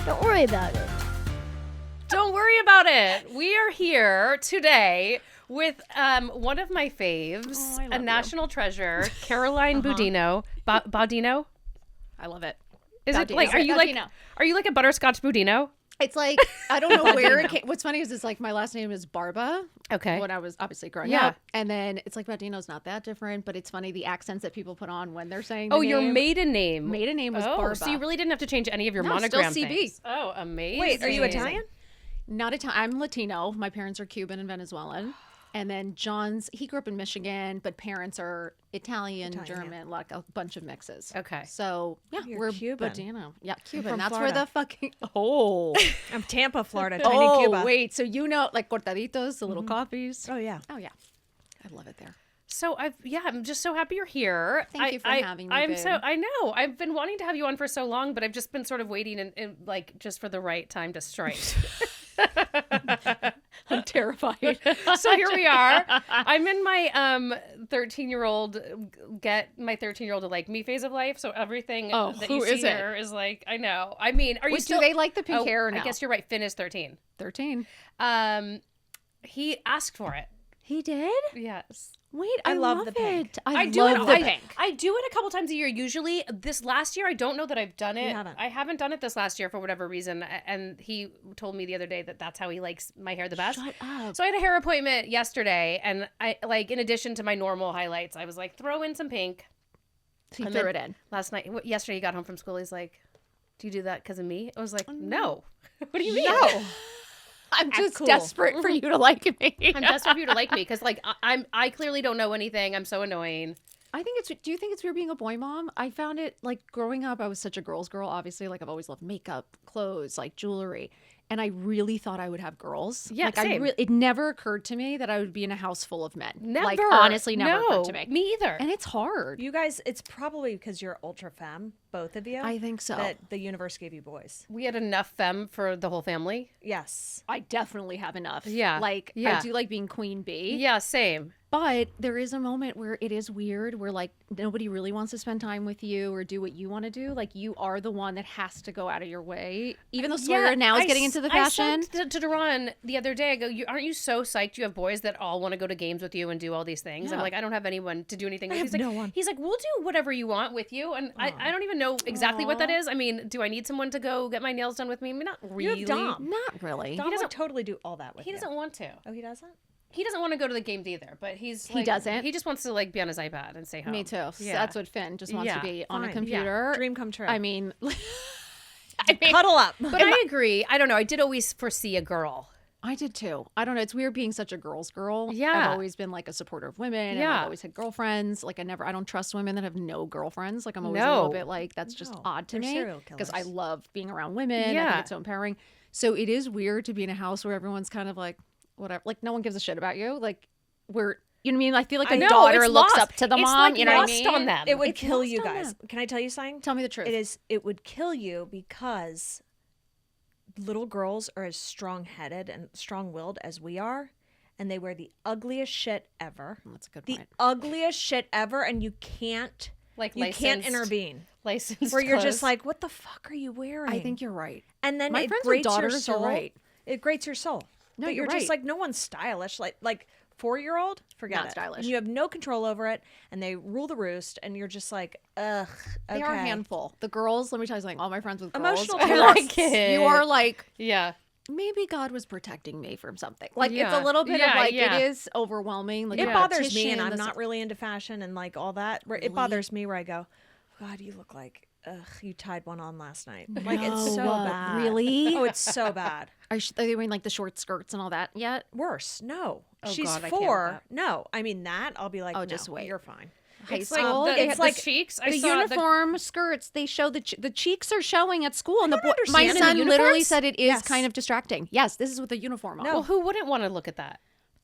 Don't worry about it. Don't worry about it. We are here today with one of my faves, a national treasure, Caroline Baudino. Baudino? I love it. Is it like, are you like a butterscotch Baudino? It's like, I don't know where it came. What's funny is it's like my last name is Barba. Okay. When I was obviously growing up. And then it's like Baudino's not that different, but it's funny the accents that people put on when they're saying the name. Your maiden name. Maiden name was Barba. So you really didn't have to change any of your monogram still CB. things. Oh, amazing. Wait, are you Italian? Not Italian. I'm Latino. My parents are Cuban and Venezuelan. And then he grew up in Michigan, but parents are Italian. German, like a bunch of mixes. Okay. So, yeah, we're Cuban. Baudino. Yeah, Cuban. From That's Florida. where the fucking... Oh. I'm Tampa, Florida. Tiny Cuba. Wait. So you know, like cortaditos, the little coffees? Oh, yeah. Oh, yeah. I love it there. So I'm just so happy you're here. Thank you for having me, I know. I've been wanting to have you on for so long, but I've just been sort of waiting and like just for the right time to strike. I'm terrified. So here we are. I'm in my 13-year-old get my 13-year-old to like me phase of life. So everything that you see here is like, I know. I mean, are you still? Do they like the pink hair or no? I guess you're right. Finn is 13. 13. He asked for it. He did? Yes. Wait, I love the pink. I do love the pink. I do it a couple times a year. Usually this last year, I don't know that I've done it. You haven't. I haven't done it this last year for whatever reason. And he told me the other day that that's how he likes my hair the best. Shut up. So I had a hair appointment yesterday. And I like, in addition to my normal highlights, I was like, throw in some pink. So he threw it in. Yesterday he got home from school. He's like, do you do that because of me? I was like, no. What do you mean? No. I'm just desperate for you to like me. I'm desperate for you to like me because like I clearly don't know anything. I'm so annoying. I think do you think it's weird being a boy mom? I found it like growing up, I was such a girl's girl, obviously. Like I've always loved makeup, clothes, like jewelry. And I really thought I would have girls. Yeah, like same. It never occurred to me that I would be in a house full of men. Never. Like honestly, never No, occurred to me. Me either. And it's hard. You guys, it's probably because you're ultra femme, both of you. I think so. That the universe gave you boys. We had enough femme for the whole family. Yes. I definitely have enough. Yeah. Like Yeah. I do like being queen bee. Yeah, same. But there is a moment where it is weird, where like nobody really wants to spend time with you or do what you want to do. Like you are the one that has to go out of your way. Even though Sawyer now is getting into the fashion. I said to Duran the other day, I go, aren't you so psyched you have boys that all want to go to games with you and do all these things? Yeah. I'm like, I don't have anyone to do anything with. have no one. He's like, we'll do whatever you want with you. And I don't even know exactly what that is. I mean, do I need someone to go get my nails done with me? I mean, not really. You have Dom. Not really. Dom would totally do all that with He you. doesn't want to. Oh, he doesn't? He doesn't want to go to the games either, but he doesn't? He just wants to like be on his iPad and stay home. Me too. Yeah. So that's what Finn just wants to be on a Fine. computer. Dream come true. I mean, Cuddle up. But I agree. I don't know. I did always foresee a girl. I did too. I don't know. It's weird being such a girl's girl. Yeah. I've always been like a supporter of women. And Yeah. I've always had girlfriends. Like I don't trust women that have no girlfriends. Like I'm always a little bit like, that's just odd to they're me. serial Because I killers. love being around women. I Yeah. think it's so empowering. So it is weird to be in a house where everyone's kind of like, whatever. Like no one gives a shit about you. Like you know what I mean? I feel like a know, daughter it's looks lost. up to the It's mom. like You know what I lost mean? on them. It would It's kill lost you on guys. them. Can I tell you something? Tell me the truth. It would kill you because little girls are as strong-headed and strong-willed as we are, and they wear the ugliest shit ever. That's a good The point. ugliest shit ever, and you can't Licensed- intervene. Licensed Where you're clothes. just like, what the fuck are you wearing? I think you're right. and then my it friends with grates your daughters are soul. right. It grates your soul. No, but you're you're just right. like, no one's stylish. Like 4-year-old, forget Not it. stylish. And you have no control over it, and they rule the roost, and you're just like, ugh. They are a handful. The girls, let me tell you something. All my friends with girls, Emotional are terrorists. like, you are like, Yeah. maybe God was protecting me from something. Like Yeah. it's a little bit Yeah, of like yeah. it is overwhelming. Like It the bothers me, petition, and I'm the- not really into fashion and like all that. Where it bothers me, where I go, God, you look like, you tied one on last night. Like it's so No, bad. really? Oh, it's so bad. Are they wearing like the short skirts and all that yet? Worse, no. She's God, I can't with 4. that. No, I mean that. I'll be like, Oh, no, just wait. You're fine. High It's school, like they the, had the like cheeks. I the saw uniform skirts. They show the cheeks are showing at school, and my understand son the literally uniforms? said it is Yes. kind of distracting. Yes, this is with the uniform on. Well, who wouldn't want to look at that?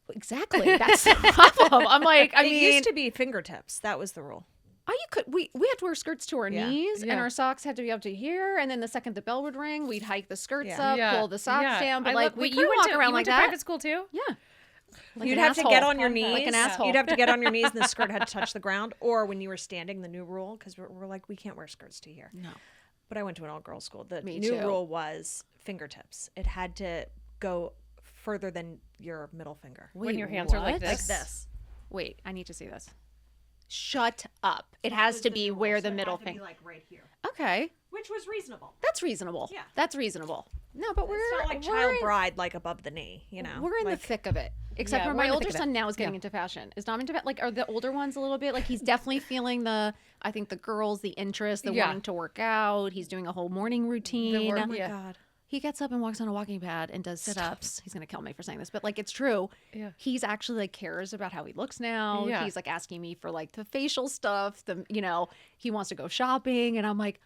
Exactly. That's the problem. I'm like, I It mean, used to be fingertips. That was the rule. you could we had to wear skirts to our Yeah. knees, Yeah. and our socks had to be up to here. And then the second the bell would ring, we'd hike the skirts Yeah. up, pull the socks down. But like we you couldn't went walk to, around you like went to that. private school too? Yeah. Like You'd an have to asshole. get on your knees. Like an asshole. You'd have to get on your knees, and the skirt had to touch the ground. Or when you were standing, the new rule, because we're like, we can't wear skirts to here. No. but I went to an all-girls school. The Me new too. rule was fingertips. It had to go further than your middle finger. When your hands are like what? this. Like this. Wait, I need to see this. Shut up. It has to be where the middle finger. like right here, Okay. which was reasonable. That's reasonable. Yeah. That's reasonable. No, but It's not like child bride, like above the knee. You know, We're in the like, thick of it. Except Yeah, for we're my in the older thick of son it. now is getting into fashion. Is Dom into like are the older ones a little bit like he's definitely feeling I think the girls, the interest, the Yeah. wanting to work out. He's doing a whole morning routine. Oh my Yeah. god. He gets up and walks on a walking pad and does sit-ups. He's gonna kill me for saying this, but like it's true. Yeah. He's actually like cares about how he looks now. Yeah. He's like asking me for like the facial stuff. He wants to go shopping, and I'm like,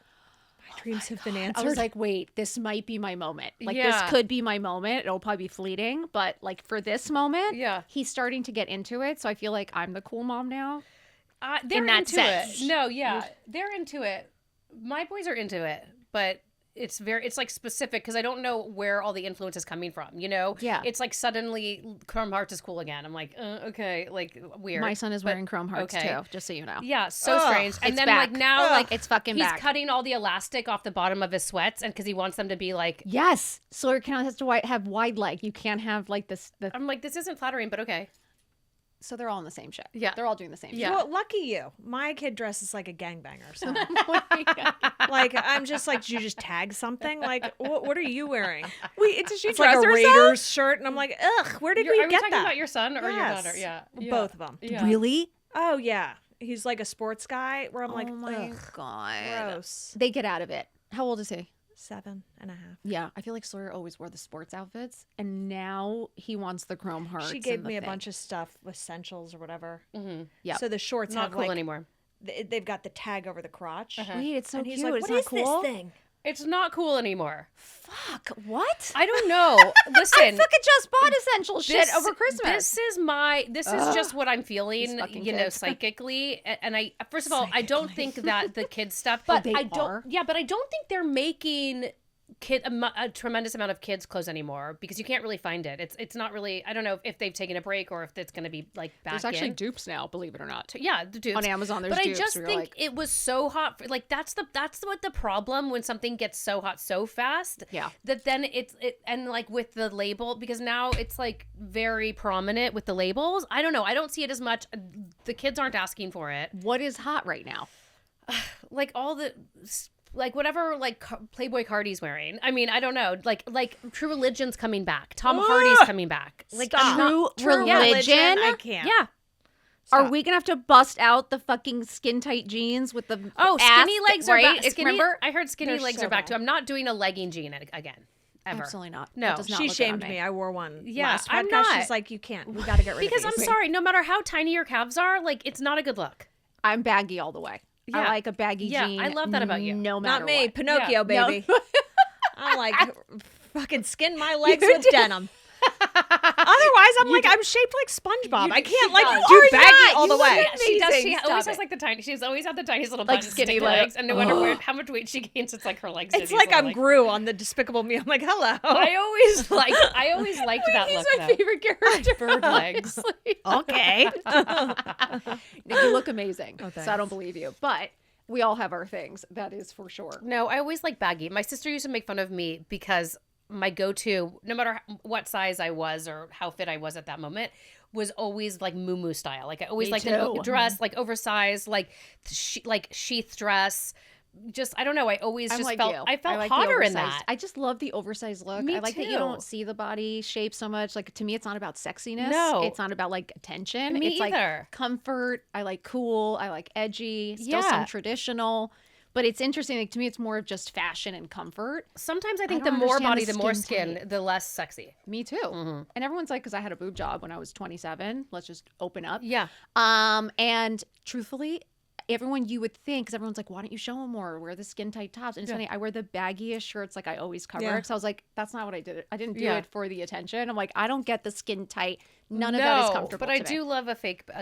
My dreams have been I answered. was like, wait, this might be my moment. Like Yeah. this could be my moment. It'll probably be fleeting, but like for this moment, Yeah. he's starting to get into it. So I feel like I'm the cool mom now. They're in that into sense. it. No, yeah, they're into it. My boys are into it, but it's like specific because I don't know where all the influence is coming from. Yeah. It's like suddenly Chrome Hearts is cool again. I'm like, okay, like weird. My son is But- wearing Chrome Hearts okay. too, just so you know. Yeah, so Ugh, strange. And it's then back. like now, like It's fucking he's back. cutting all the elastic off the bottom of his sweats, and because he wants them to be like. Yes, Sawyer Count has to have wide leg. You can't have like this. I'm like, this isn't flattering, but okay. So they're all in the same shit. Yeah. They're all doing the same Yeah. Well, lucky you. My kid dresses like a gangbanger. So, shit. like, I'm just like, did you just tag something? Like, what are you wearing? Wait, does she It's like a Raiders shirt, and I'm like, ugh, where did Are we we get talking that? about your son or your Yes. daughter? Yeah. Both of them. Yeah. Really? Oh yeah, he's like a sports guy. Where I'm like, oh my ugh, god. gross. They get out of it. How old is he? 7.5. Yeah, I feel like Sawyer always wore the sports outfits, and now he wants the Chrome Hearts. She gave and the me a thing. bunch of stuff with essentials or whatever. Mm-hmm. Yep. So the shorts Not have cool like anymore. they've got the tag over the crotch. Wait, it's so And he's cute. like, it's "What not is cool. this thing?" It's not cool anymore. Fuck. What? I don't know. I Listen. fucking just bought essential shit over Christmas. This is just what I'm feeling, These fucking you know, kids. psychically. And I, first of all, I don't think that the kids stuff, Oh, but they I don't, are? yeah, but I don't think they're making a tremendous amount of kids clothes anymore because you can't really find it. It's not really, I don't know if they've taken a break or if it's going to be like back There's actually in. dupes now, believe it or not. Yeah, the dupes. On Amazon, there's but dupes I just where you're think like- it was so hot. Like that's what the problem when something gets so hot so fast. Yeah. That then and like with the label because now it's like very prominent with the labels. I don't know. I don't see it as much. The kids aren't asking for it. What is hot right now? Like all the. Like whatever, like Playboy Cardi's wearing. I mean, I don't know. Like True Religion's coming back. Tom Hardy's coming back. Like Stop. True Religion? I can't. yeah. Are Stop. we gonna have to bust out the fucking skin tight jeans with the Oh, ass skinny legs right? are back. Remember? I heard skinny They're legs so are back too. bad. I'm not doing a legging jean again. Ever. Absolutely not. No. That does not She look good on shamed me. I wore one Yeah, last podcast. I'm not. She's like, you can't. We got to get rid Because of I'm these. sorry, no matter how tiny your calves are, like it's not a good look. I'm baggy all the way. I Yeah. like a baggy Yeah, jean. I love that about you. No matter Not me, what. Pinocchio, Yeah. baby. I'm like, fucking skin my legs with denim. Otherwise, I'm like, I'm shaped like SpongeBob. I can't like does. do You are baggy not. all the You way. look She does. She Amazing. always Stop has like the tiny. She's always had the tiniest little Like butt and skinny stick leg. legs, and no matter how much weight she gains, it's like her legs. It's like I'm Gru on the Despicable Me. I'm like, hello. I always liked that He's look. my though. favorite character. Bird legs. Okay. You look amazing. So I thanks. don't believe you. But we all have our things. That is for sure. No, I always like baggy. My sister used to make fun of me because my go-to, no matter what size I was or how fit I was at that moment, was always like muumuu style. Like I always Me liked too. a dress, like oversized, like sheath dress. Just I don't know. I always I'm just like felt you. I felt like the hotter in oversized. that. I just love the oversized look. Me I like that you too. don't see the body shape so much. Like to me, it's not about sexiness. No. It's not about like attention. Me it's either. like comfort. I like cool. I like edgy. Still Yeah. some traditional. But it's interesting. Like to me, it's more of just fashion and comfort. Sometimes I think the don't more understand body, the the more skin skin, the less sexy. Me too. Mm-hmm. And everyone's like, because I had a boob job when I was 27. Let's just open up. Yeah. And truthfully, everyone you would think, because everyone's like, why don't you show them more? Wear the skin tight tops. And it's funny, I wear the baggiest shirts like I always cover. Yeah. Because I was like, that's not what I did. I didn't do Yeah. it for the attention. I'm like, I don't get the skin tight. None of that is comfortable. But I to me. do love a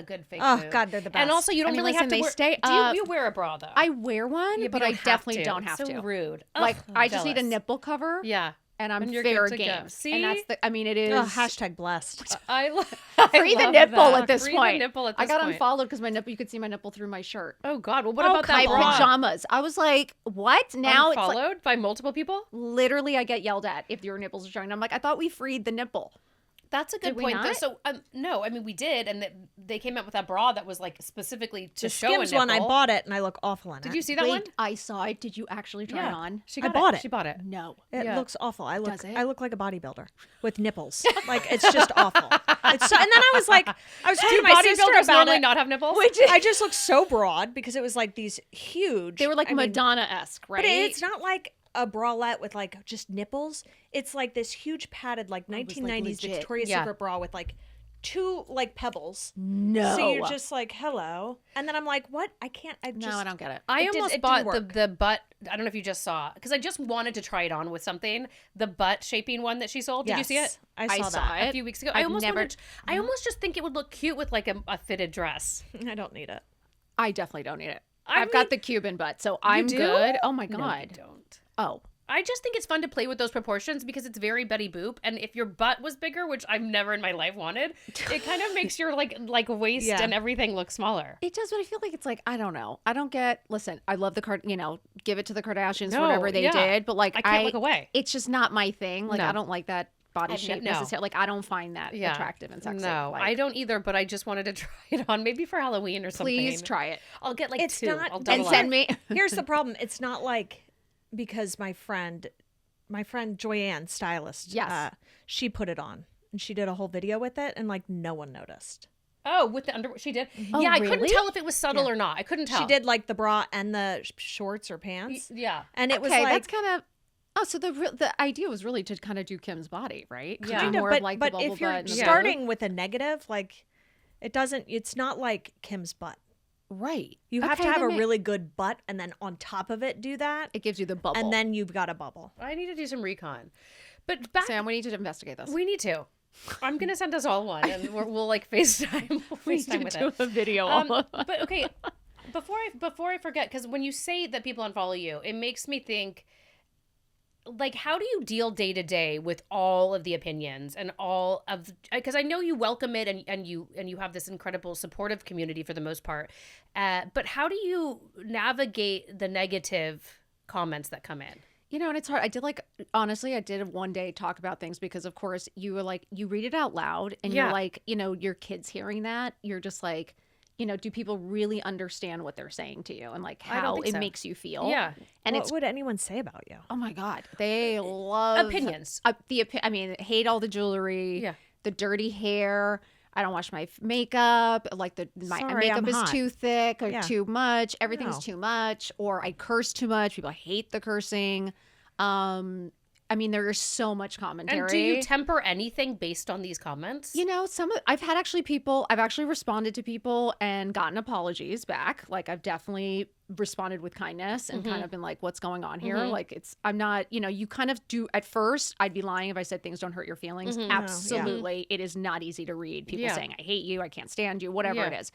good fake Oh, boob. God, they're the best. And also, you don't I mean, really listen, have to they wear. stay do up. you wear a bra though? I wear one, Yeah, but you I don't definitely to. don't have so to. rude. Like, Ugh, I I'm just need a jealous. nipple cover. Yeah. and I'm And you're fair good to go. game. See? And that's the. I mean, it is Hashtag blessed. I free the love nipple that. at this Free point. The nipple at I this got point. unfollowed because my nipple. You could see my nipple through my shirt. Oh God! Well, what about My that bra? pajamas. I was like, what? Now it's like, Unfollowed by multiple people? literally I get yelled at if your nipples are showing. I'm like, I thought we freed the nipple. That's a good Did we point, though. not? So, no, I mean, we did, and they came out with that bra that was like specifically to The show a Skims nipple. one, I bought it and I look awful in it. Did you see that Wait, one? I saw it. Did you actually try it on? She I got bought it. She bought it. No. It Yeah. looks awful. Does it? I look like a bodybuilder with nipples. Like it's just awful. It's so, and then I was like, I was talking Do to my sister bodybuilders about normally it. not have nipples? I just looked so broad because it was like these huge. They were like I mean, Madonna-esque, right? but it's not like a bralette with like just nipples. It's like this huge padded like 1990s legit. Victoria's Yeah. Secret bra with like two like pebbles. No. So you're just like hello, and then I'm like, what? I can't. I just No, I don't get it. I It almost didn't bought work. the butt. I don't know if you just saw, because I just wanted to try it on with something. The butt shaping one that she sold. Did you see it? Yes, I I saw saw that. A few weeks ago. I've I almost never- I almost just think it would look cute with like a fitted dress. I don't need it. I definitely don't need it. I I've got mean- the Cuban butt, so I'm do? good. Oh my No, God. you don't. Oh. I just think it's fun to play with those proportions because it's very Betty Boop, and if your butt was bigger, which I've never in my life wanted, it kind of makes your like waist Yeah. and everything look smaller. It does, but I feel like it's like, I don't know. I don't get, listen, I love give it to the Kardashians, No, whatever they yeah. did, but like, I can't look away. It's just not my thing. Like, No. I don't like that body I've shape no. necessarily. Like, I don't find that Yeah. attractive and sexy. No, Like, I don't either, but I just wanted to try it on, maybe for Halloween or something. Please try it. I'll get like It's two. not- I'll and double And up. send me. Here's the problem. It's not like because my friend Joyanne, stylist, Yes. she put it on and she did a whole video with it and like no one noticed. Oh, with the underwear, she did. Oh, Yeah, I couldn't really? tell if it was subtle Yeah. or not. I couldn't tell. She did like the bra and the shorts or pants, Yeah. and it was Okay, like that's kind of. Oh, so the idea was really to kind of do Kim's body, right? Yeah. Do kind of, more but, of like but the bubble if you're butt and the starting with a negative, like it doesn't. It's not like Kim's butt. right, You have to Okay, have that a ma- really good butt, and then on top of it, do that, It gives you the bubble. and then you've got a bubble. I need to do some recon. But back, Sam, we need to investigate this. we need to. I'm gonna send us all one, and we'll like FaceTime. We'll We FaceTime need with to it. do a video. But okay, before I forget, because when you say that people unfollow you, it makes me think, like, how do you deal day to day with all of the opinions and all of, because I know you welcome it and you have this incredible supportive community for the most part, but how do you navigate the negative comments that come in? You know, and it's hard. I did one day talk about things because, of course, you were like, you read it out loud and Yeah. you're like, your kids hearing that, you're just like, do people really understand what they're saying to you and like I don't how think it so. makes you feel? Yeah. And What it's, would anyone say about you? oh my God, they love Opinions. I mean, hate all the jewelry, Yeah. the dirty hair. I don't wash my makeup. Like my Sorry, makeup I'm is hot. too thick or Yeah. too much. Everything's No. too much, or I curse too much. People hate the cursing. I mean, there is so much commentary. And do you temper anything based on these comments? I've had I've actually responded to people and gotten apologies back. Like I've definitely responded with kindness and kind of been like, what's going on here? Like I'm not, you kind of do at first, I'd be lying if I said things don't hurt your feelings. Absolutely. It is not easy to read people Yeah. saying, I hate you, I can't stand you, whatever Yeah. it is.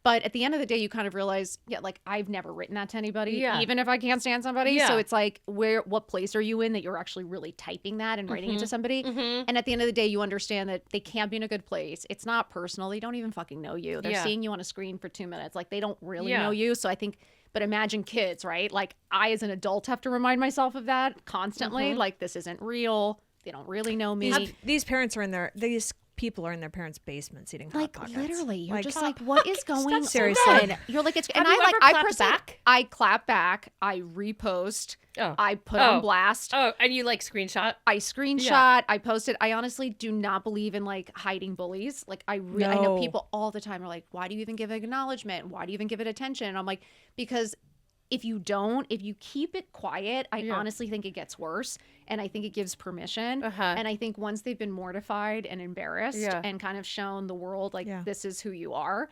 But at the end of the day, you kind of realize, like I've never written that to anybody, Yeah. even if I can't stand somebody. Yeah. So it's like, what place are you in that you're actually really typing that and writing it to somebody? And at the end of the day, you understand that they can't be in a good place. It's not personal. They don't even fucking know you. They're Yeah. seeing you on a screen for 2 minutes. Like they don't really Yeah. know you. So I think, but imagine kids, right? Like I, as an adult, have to remind myself of that constantly. Like this isn't real. They don't really know me. These parents are in these people are in their parents' basements eating hot Like pockets. literally, you're Like, just like, what is going seriously. on? You're like, it's and Have you ever I clapped personally, back? I clap back, I repost, Oh. I put Oh. on blast, Oh, and you like screenshot? I screenshot, I posted. I honestly do not believe in like hiding bullies. Like I know No. people all the time are like, why do you even give it acknowledgement? Why do you even give it attention? And I'm like, because if you keep it quiet, I Yeah. honestly think it gets worse. And I think it gives permission. Uh-huh. And I think once they've been mortified and embarrassed Yeah. and kind of shown the world, like, Yeah. this is who you are,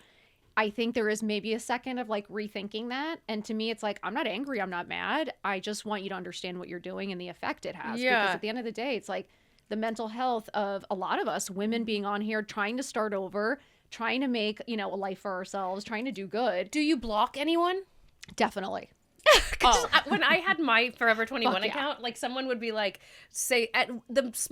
I think there is maybe a second of like rethinking that. And to me, it's like, I'm not angry. I'm not mad. I just want you to understand what you're doing and the effect it has. Yeah. Because at the end of the day, it's like the mental health of a lot of us, women being on here, trying to start over, trying to make, a life for ourselves, trying to do good. Do you block anyone? Definitely. When I had my Forever 21 Fuck yeah. account, like someone would be like, I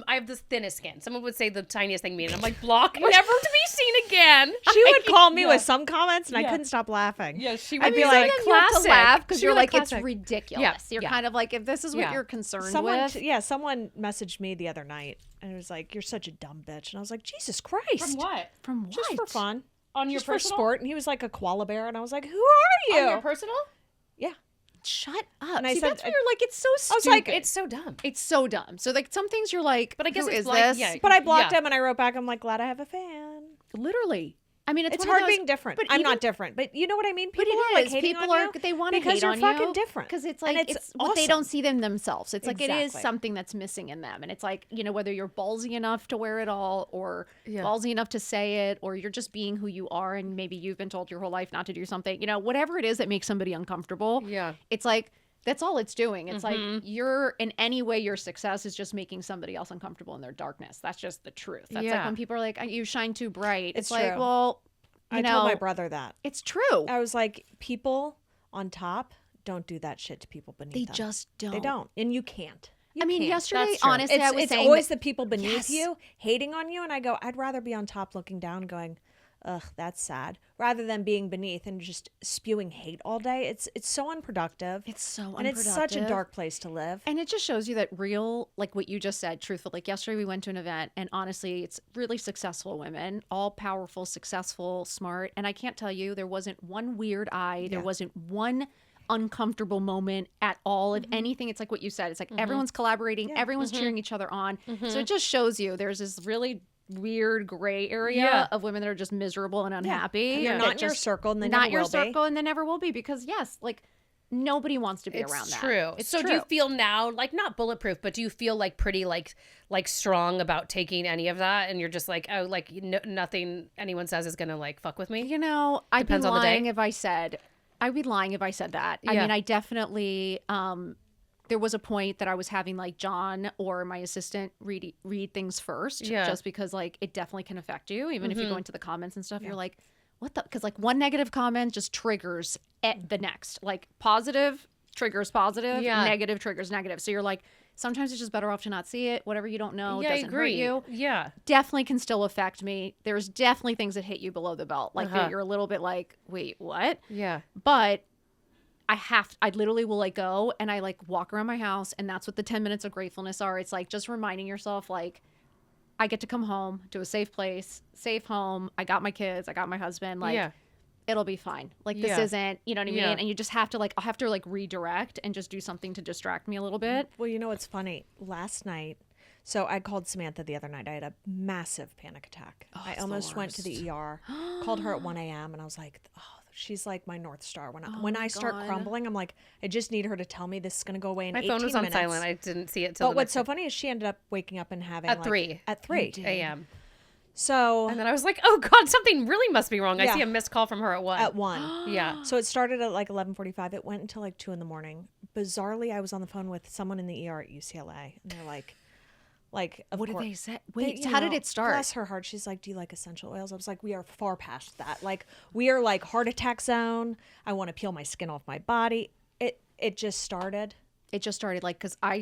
have the thinnest skin. Someone would say the tiniest thing to me, and I'm like, block, never to be seen again. She would call me Yeah. with some comments, and I Yeah. couldn't stop laughing. Yeah, she I'd would be be like, like, You have to classic. laugh because She you're would like, it's classic. ridiculous. Yeah, You're yeah. kind of like, if this is what Yeah. you're concerned Someone, with. someone messaged me the other night, and it was like, "You're such a dumb bitch," and I was like, "Jesus Christ!" From what? From what? Just for fun, On your just for personal? sport. And he was like a koala bear, and I was like, "Who are you?" On your personal? Yeah, Shut up. And I See, said- that's where you're like, it's so I stupid. was like, It's so dumb. It's so dumb. So like some things you're like, But I guess who it's is like- this? yeah. but I blocked Yeah. him, and I wrote back, "I'm like, glad I have a fan." Literally. I mean, it's It's one of hard those- being different. but I'm even- not different, but you know what I mean. But People it are like is. hating People on are. you They want to because hate you're on fucking you different. because it's And like it's what they awesome. don't see them themselves. It's like it is Exactly. something that's missing in them, and it's like whether you're ballsy enough to wear it all, or Yeah. ballsy enough to say it, or you're just being who you are, and maybe you've been told your whole life not to do something. Whatever it is that makes somebody uncomfortable. Yeah. It's like. That's all it's doing. It's like you're in any way your success is just making somebody else uncomfortable in their darkness. That's just the truth. That's like Yeah. when people are like, you shine too bright. It's It's like, true. well, I told my brother that. it's true. I was like, people on top don't do that shit to people beneath They them. just don't. They don't, and you can't. You I mean, can't. yesterday, That's true. honestly, I was It's saying always that- the people beneath Yes. you hating on you, and I go, I'd rather be on top looking down, going, ugh, that's sad, rather than being beneath and just spewing hate all day. It's so unproductive. It's so and it's such a unproductive. dark place to live. And it just shows you that real, like what you just said, truthful. Like yesterday, we went to an event, and honestly, it's really successful women, all powerful, successful, smart. And I can't tell you, there wasn't one weird eye. There Yeah. wasn't one uncomfortable moment at all of anything. It's like what you said. It's like everyone's collaborating, everyone's cheering each other on. So it just shows you there's this really weird gray area Yeah. of women that are just miserable and unhappy. And they're that not in your just- circle, and they not never your will be. circle, and they never will be, because yes, like nobody wants to be It's around that. true. It's so true. do you feel now, like, not bulletproof, but do you feel like pretty like strong about taking any of that, and you're just like, oh, like nothing anyone says is gonna like fuck with me? I'd Depends be on the day. lying if I said I'd be lying if I said that. I Yeah. mean, I definitely there was a point that I was having like John or my assistant read things first, Yeah. just because like it definitely can affect you. Even if you go into the comments and stuff, you're like, what the? Because like one negative comment just triggers the next. Like positive triggers positive, Yeah. negative triggers negative. So you're like, sometimes it's just better off to not see it. Whatever you don't know Yeah, I doesn't hurt agree. you. Yeah. Definitely can still affect me. There's definitely things that hit you below the belt. Like Uh-huh. you're a little bit like, wait, what? Yeah. But I literally will like go and I like walk around my house, and that's what the 10 minutes of gratefulness are. It's like just reminding yourself, like, I get to come home to a safe place, safe home. I got my kids, I got my husband. Like, Yeah. it'll be fine. Like, this Yeah. isn't, you know what I mean? Yeah. And you just have to like, I'll have to like redirect and just do something to distract me a little bit. Well, you know what's funny? Last night, so I called Samantha the other night. I had a massive panic attack. I it's the almost went to the ER. Called her at 1 a.m. and I was like, oh, she's like my North Star. When I start God. crumbling, I'm like, I just need her to tell me this is going to go away in My 18 phone was on minutes. silent. I didn't see it till But the what's next so funny is she ended up waking up and having At like, 3. At 3 a.m. So And then I was like, oh God, something really must be wrong. I Yeah. see a missed call from her at 1. at 1. Yeah. So it started at like 11:45. It went until like 2 in the morning. Bizarrely, I was on the phone with someone in the ER at UCLA, and they're like, of What did course- they say? They- Wait, you so how did know, it start? Bless her heart. She's like, do you like essential oils? I was like, we are far past that. Like, we are like heart attack zone. I want to peel my skin off my body. It just started. It just started like, because I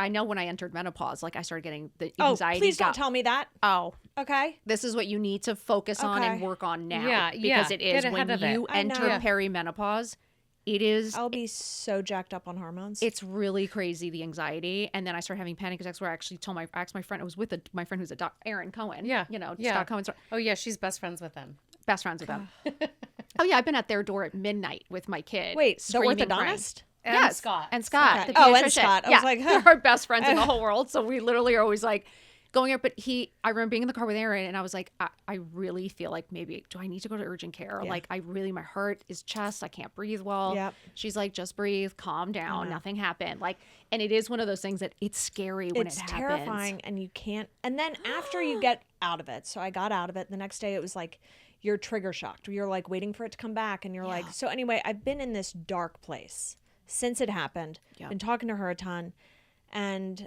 know when I entered menopause, like I started getting the Oh, anxiety. please don't tell me that. Oh, Okay. this is what you need to focus on and Okay. work on now. Yeah, because yeah. it is Get when ahead of it. you I enter know. perimenopause, it is. I'll be so jacked up on hormones. It's really crazy, the anxiety. And then I started having panic attacks where I actually asked my friend, I was with my friend who's a doctor, Erin Cohen. Yeah. You know, Yeah. Scott Cohen's Oh yeah, she's best friends with them. best friends with them. Oh, yeah. I've been at their door at midnight with my kid. Wait, the screaming, crying. orthodontist? And Yes, Scott. And Scott. Okay. the Oh, and pediatrician. Scott. I was Yeah, like, they're huh. our best friends in the whole world. So we literally are always like going up. But I remember being in the car with Aaron, and I was like, I really feel like maybe, do I need to go to urgent care? Yeah. Like, my heart is chest. I can't breathe well. Yep. She's like, just breathe, calm down. Nothing happened. Like, and it is one of those things that it's scary when It's it happens. terrifying, and you can't. And then after you get out of it, so I got out of it. The next day, it was like you're trigger shocked. You're like waiting for it to come back, and you're like. So anyway, I've been in this dark place since it happened. Yeah. Been talking to her a ton, and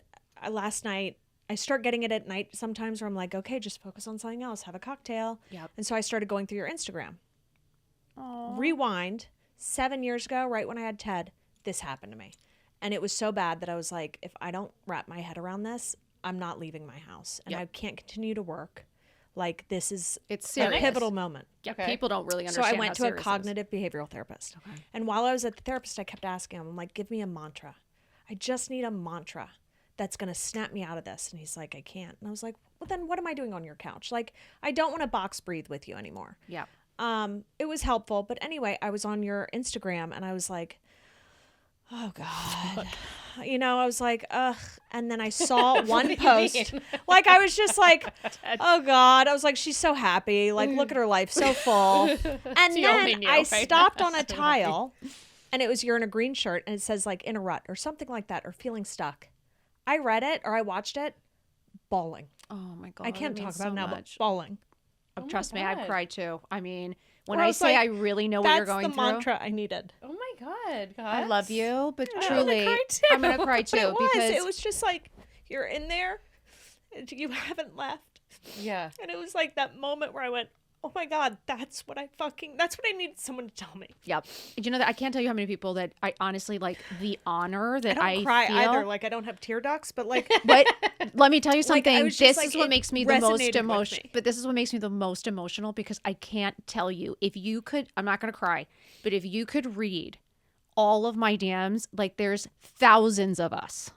last night I start getting it at night sometimes where I'm like, okay, just focus on something else, have a cocktail. Yep. And so I started going through your Instagram. Aw. Rewind 7 years ago, right when I had Ted. this happened to me. And it was so bad that I was like, if I don't wrap my head around this, I'm not leaving my house. And I can't continue to work. Like, this is It's a serious. pivotal moment. Okay. People don't really So understand I went how to a serious it is. cognitive behavioral therapist. Okay. And while I was at the therapist, I kept asking him, I'm like, give me a mantra. I just need a mantra that's going to snap me out of this. And he's like, I can't. And I was like, well, then what am I doing on your couch? Like, I don't want to box breathe with you anymore. Yeah. It was helpful. But anyway, I was on your Instagram and I was like, oh God. You know, I was like, ugh. And then I saw one post. Like, I was just like, oh God. I was like, she's so happy. Like, look at her life, so full. And then I stopped on a tile and it was, you're in a green shirt and it says like in a rut or something like that, or feeling stuck. I read it or I watched it, bawling. Oh my God. I can't that talk means about so it now, much. but bawling. Trust me, God. I've cried too. I mean, when Where I I was say like, I really know what you're going That's the through. mantra I needed. Oh my God, I love you, but I'm truly, gonna cry too. I'm gonna cry too because It was just like, you're in there, and you haven't left. Yeah. And it was like that moment where I went, oh my God, that's what I needed someone to tell me. yep. You know that I can't tell you how many people that I honestly like the honor that I don't cry feel. either. Like, I don't have tear ducts, but like, But let me tell you Like, I something. was This just is like, what it makes me the most resonated with emotional. me. But this is what makes me the most emotional because I can't tell you if you could. I'm not gonna cry, but if you could read all of my DMs, like there's thousands of us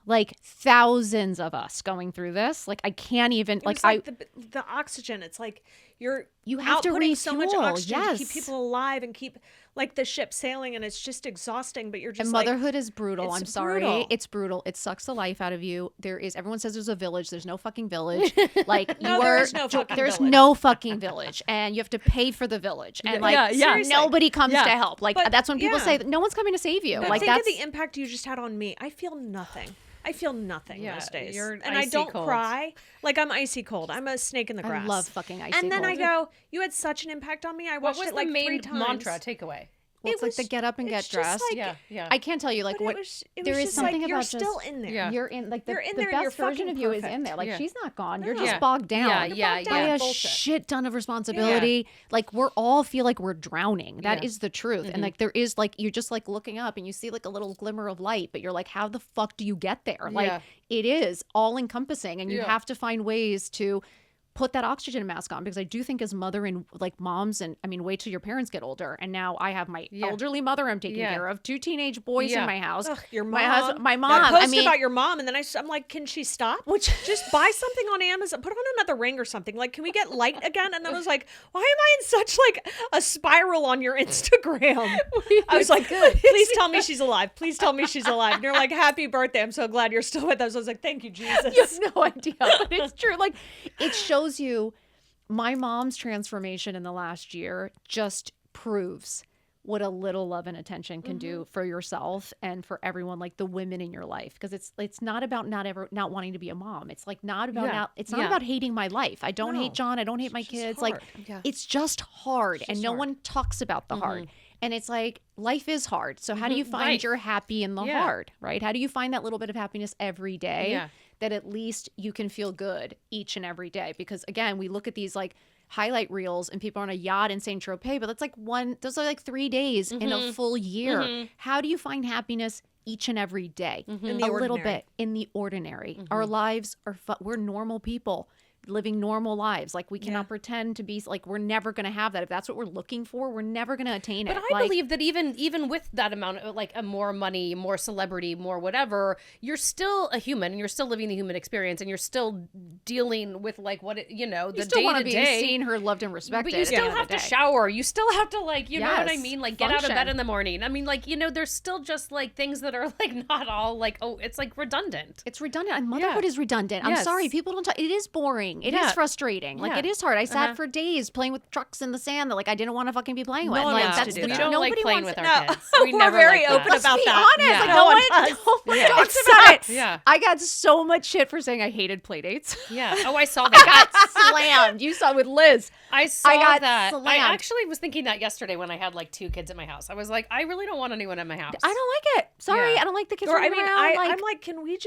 going through this. Like I can't even it was the oxygen. It's like you have to outputting so much refuel, oxygen to keep yes. people alive and keep like the ship sailing, and it's just exhausting. But you're just And like, motherhood is brutal. it's I'm sorry. brutal. It's brutal. It sucks the life out of you. Everyone says there's a village. There's no fucking village. Like No, you there are, is no fucking there's village. no fucking village. And you have to pay for the village. And like seriously. nobody comes Yeah. to help. Like But, that's when people yeah. say that no one's coming to save you. No. Like think that's of the impact you just had on me. I feel nothing. I feel nothing Yeah, most days. you're And I icy don't cold. cry. Like, I'm icy cold. I'm a snake in the I grass. love fucking icy And then I cold. go, you had such an impact on me. I What watched was it like the main 3 times. mantra takeaway? well, it's it like the was- get up and get it's just dressed. like- Yeah, yeah. I can't tell you like But what it was there is just something like, you're about still just- in there. Yeah. You're in like the, You're in the there and you're best version fucking of you is in perfect. there. Like Yeah. she's not gone. You're No. just Yeah. bogged down. Yeah, You're yeah, bogged by down. a Bullshit. shit ton of responsibility. Like we're all feel like we're drowning. That Yeah. is the truth. And like there is like you're just like looking up and you see like a little glimmer of light, but you're like, how the fuck do you get there? Like Yeah. it is all encompassing and you Yeah. have to find ways to put that oxygen mask on because I do think as mother and like moms and I mean wait till your parents get older and now I have my Yeah. elderly mother I'm taking Yeah. care of, 2 teenage boys Yeah. in my house. Ugh, your mom. My husband, my That mom. post I mean, about your mom, and then I'm like, can she stop? which Just buy something on Amazon. Put on another ring or something. Like, can we get light again? And then I was like, why am I in such like a spiral on your Instagram? I was like, please tell me she's alive. Please tell me she's alive. And you're like, happy birthday. I'm so glad you're still with us. I was like, thank you, Jesus. you have no idea, but it's true. Like it shows you my mom's transformation in the last year just proves what a little love and attention can do for yourself and for everyone, like the women in your life. Because it's not about not wanting to be a mom. It's like not about Yeah. it's not Yeah. about hating my life. I don't No. hate John. I don't hate my just kids. hard. Like Yeah. it's just hard, and just no hard. one talks about the hard. And it's like life is hard. So how do you find Right. your happy in the Yeah. hard, right? How do you find that little bit of happiness every day? Yeah. That at least you can feel good each and every day. Because again, we look at these like highlight reels and people are on a yacht in Saint Tropez, but that's like those are like 3 days in a full year. How do you find happiness each and every day? In the A little ordinary. bit in the ordinary. Our lives are we're normal people living normal lives. Like we cannot pretend to be like we're never going to have that. If that's what we're looking for, we're never going to attain it. But I Like, believe that even with that amount of like a more money, more celebrity, more whatever, you're still a human and you're still living the human experience and you're still dealing with like what it, you the still day want to to be day. seen, heard, loved, and respected. But you at the still end of have the to day. shower. You still have to like, you know what I Yes. mean? Like get out of bed Function. in the morning. I mean, like, there's still just like things that are like not all like, oh, it's like redundant. It's redundant. And motherhood is redundant. I'm Yes. sorry. People don't talk. It is boring. It is Yeah. frustrating. Like Yeah. it is hard. I sat for days playing with trucks in the sand that like I didn't want to fucking be playing with. one Like wants to that's do the we that. truth. don't like Nobody playing wants with to- our No. kids. We We're never very like open that. about be that. honest. Yeah. Like, No no one one does. no one Yeah. talks Talks about about it. Yeah. I got so much shit for saying I hated play dates. Yeah. Oh, I saw I that. got slammed. You saw with Liz. I saw got that. I slammed. actually was thinking that yesterday when I had like 2 kids at my house. I was like, I really don't want anyone at my house. I don't like it. Sorry. Yeah. I don't like the kids Or I running mean, around. I'm like, can we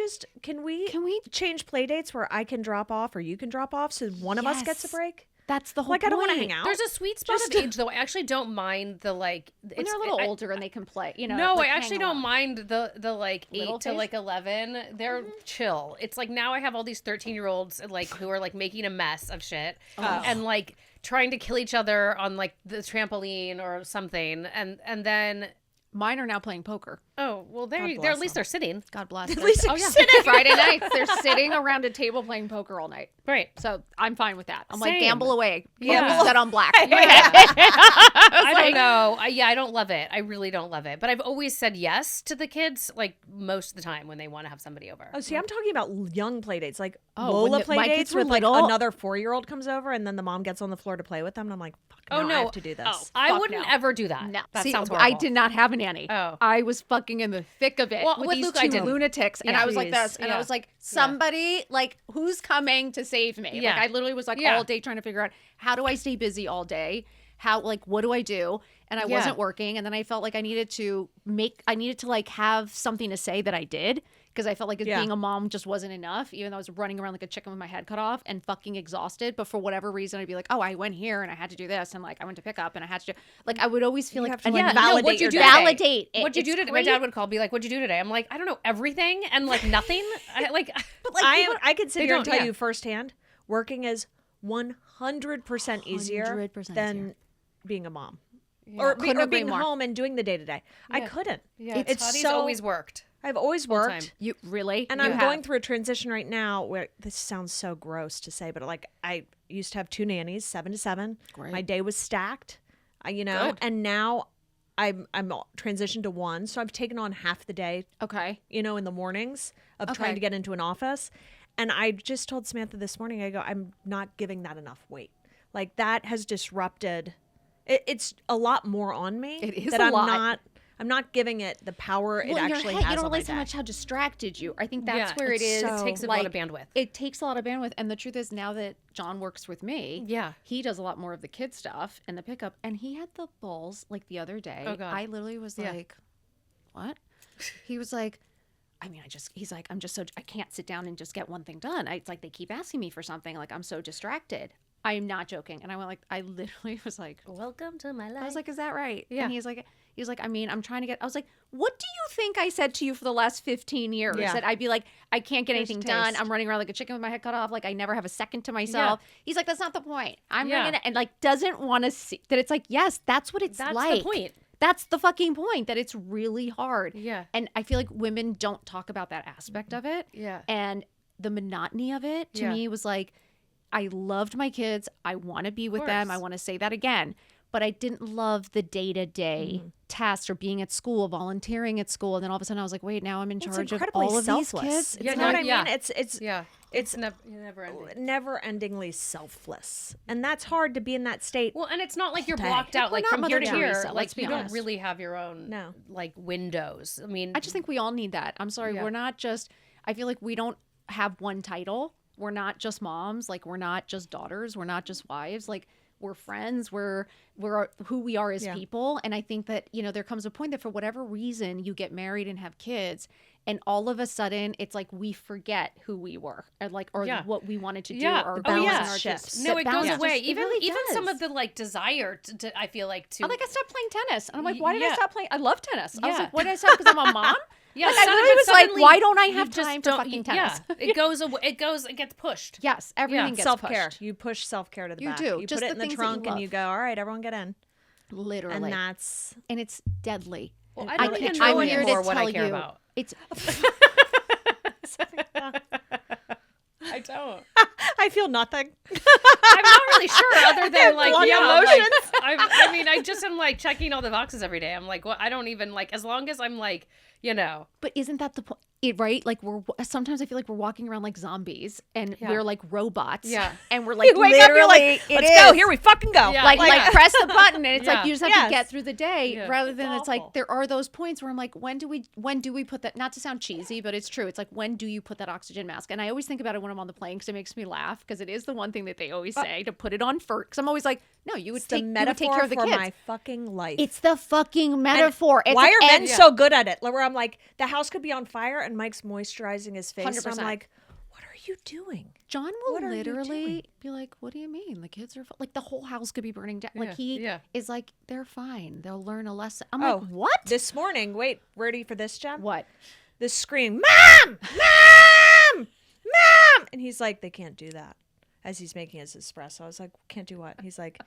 can we change play dates where I can drop off or you can drop off so one of us gets a Yes. break? That's the whole Like, point. I don't want to hang out. There's a sweet spot of age, though. I actually don't mind the like. When they're a little older and they can play, you know. No, like, I actually hang don't along. mind the like Little 8 to phase? like 11. They're chill. It's like now I have all these 13-year-olds like who are like making a mess of shit and like trying to kill each other on like the trampoline or something, and then. Mine are now playing poker. Oh, well, they're bless at least them. they're sitting. God bless. At least oh they're yeah, sitting. Friday nights they're sitting around a table playing poker all night. Right. So I'm fine with that. I'm like, Same. gamble away. Yeah. Gamble set on black. I don't know. I don't love it. I really don't love it. But I've always said yes to the kids, like most of the time when they want to have somebody over. Oh, see, I'm talking about young play dates, like Oh, Lola when my play kids dates were where like little- another 4-year-old comes over and then the mom gets on the floor to play with them. And I'm like, fuck, Oh, no, no. I have to do this. Oh, I Fuck wouldn't no. ever do that. No, That see, sounds I horrible. did not have a nanny. Oh. I was fucking in the thick of it Well, with with these Luke, I two didn't. lunatics, and Yeah. I was like Jeez. this, and Yeah. I was like, somebody, like, who's coming to save me? Yeah. Like, I literally was like Yeah. all day trying to figure out how do I stay busy all day? How, like, what do I do? And I Yeah. wasn't working, and then I felt like I needed to like have something to say that I did. Because I felt like Yeah. being a mom just wasn't enough, even though I was running around like a chicken with my head cut off and fucking exhausted. But for whatever reason, I'd be like, oh, I went here and I had to do this. And like, I went to pick up and I had to do, like, I would always feel You like, have to, like, yeah, validate what'd you your do day. today? validate it. What'd you do It's today? My great. dad would call, be like, "What'd you do today?" I'm like, "I don't know, everything and like nothing." But like, I could sit They here and don't, tell yeah. you firsthand, working is 100% easier 100% than easier. being a mom. Couldn't Or agree being more. home and doing the day-to-day. I Yeah. couldn't. Yeah, It's Tottie's so- always worked. I've always Full worked. time. You really? And You I'm have. going through a transition right now where this sounds so gross to say, but like I used to have 2 nannies, 7 to 7. Great. My day was stacked, you know, Good. and now I'm transitioned to 1. So I've taken on half the day, Okay. you know, in the mornings of Okay. trying to get into an office. And I just told Samantha this morning, I go, I'm not giving that enough weight. Like that has disrupted. It's a lot more on me. It is that a I'm lot. I'm not giving it the power it Well, in your actually head, has you don't on my realize how day. much how distracted you. I think that's Yeah, where it it's is. so- It takes a lot of bandwidth. It takes a lot of bandwidth, and the truth is, now that John works with me, Yeah. he does a lot more of the kid stuff and the pickup. And he had the balls like the other day. Oh, God. I literally was Yeah. like, "What?" He was like, he's like, I can't sit down and just get one thing done. It's like they keep asking me for something. Like I'm so distracted. I am not joking. And I went like, I literally was like, Welcome to my life. I was like, is that right? Yeah. And he was like, I mean, I'm trying to get, I was like, what do you think I said to you for the last 15 years? Yeah. That I'd be like, I can't get Here's anything a done. taste. I'm running around like a chicken with my head cut off. Like I never have a second to myself. He's like, that's not the point. I'm Yeah. bringing it, and like doesn't want to see that it's like, yes, that's what it's That's like. the point. That's the fucking point, that it's really hard. Yeah. And I feel like women don't talk about that aspect of it. Yeah. And the monotony of it to Yeah. me was like, I loved my kids. I want to be with them. course. I want to say that again. But I didn't love the day-to-day tasks or being at school, volunteering at school. And then all of a sudden I was like, wait, now I'm in It's charge of incredibly all of selfless. these kids. It's Yeah, you know what I yeah. mean? It's Yeah. It's never ending. never-endingly selfless, and that's hard to be in that state. Well, and it's not like you're Day. blocked out We're like not from here to Mother here. Teresa, Like let's be you don't honest. really have your own No. like windows. I mean, I just think we all need that. I'm sorry. Yeah. We're not just, I feel like we don't have one title. We're not just moms. Like we're not just daughters. We're not just wives. Like we're friends. We're who we are as Yeah. people. And I think that, you know, there comes a point that for whatever reason you get married and have kids, and all of a sudden it's like we forget who we were, or Yeah. what we wanted to do. Yeah. Or Oh, balance yeah. our Shifts. just no, sit it goes balance away. just- it Even really even some does. of the like desire to I feel like to Like I stopped playing tennis. And I'm like, why did I Yeah. stop playing? I love tennis. I was Yeah. like, why did I stop? Because I'm a mom? yeah. Like, I sudden- really but was like, suddenly why don't I you have just time for don't- fucking tennis? Yeah, it goes away. It gets pushed. Yes, everything Yeah. gets Self-care. pushed. You push self-care to the You back. do. You Just put it the in the things that you trunk and love. you go, all right, everyone get in. Literally. And that's And it's deadly. Well, I I don't can- even know I'm here to anymore what I tell care you. about. It's I don't. I feel nothing. I'm not really sure, other than like, blunt yeah, like, emotions. I mean, I just am like checking all the boxes every day. I'm like, well, I don't even like, as long as I'm like, you know, but isn't that the point? Right? Like sometimes I feel like we're walking around like zombies and Yeah. we're like robots. Yeah. And we're like You wake up, you're literally, like, let's go. Here we fucking go. Yeah. like press the button and it's Yeah. like you just have Yes. to get through the day Yeah. rather than It's it's like awful. there are those points where I'm like, when do we put that, not to sound cheesy, but it's true. It's like, when do you put that oxygen mask? And I always think about it when I'm on the plane because it makes me laugh, because it is the one thing that they always say to put it on first. Because I'm always like, no, you would It's the take metaphor care of the for kids. my fucking life. It's the fucking metaphor. It's Why like, are men and- so good at it? Where I'm like, the house could be on fire and Mike's moisturizing his face. And 100%. I'm like, what are you doing? John What will are you doing? literally be like, what do you mean? The kids are like, the whole house could be burning down. Like, he is like, they're fine. They'll learn a lesson. I'm like, what? This morning, wait, ready for this, Jen? What? This scream, Mom! Mom! Mom! And he's like, they can't do that. As he's making his espresso. I was like, can't do what? He's like,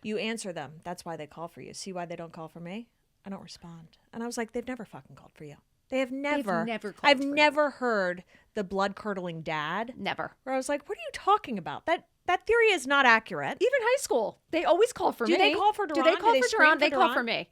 you answer them. That's why they call for you. See why they don't call for me? I don't respond. And I was like, they've never fucking called for you. They have never. I've never heard the blood-curdling dad. Never. Where I was like, what are you talking about? That theory is not accurate. Even high school, they always call for me. Do they call for Duran? Do they call for scream Duran? They call for me.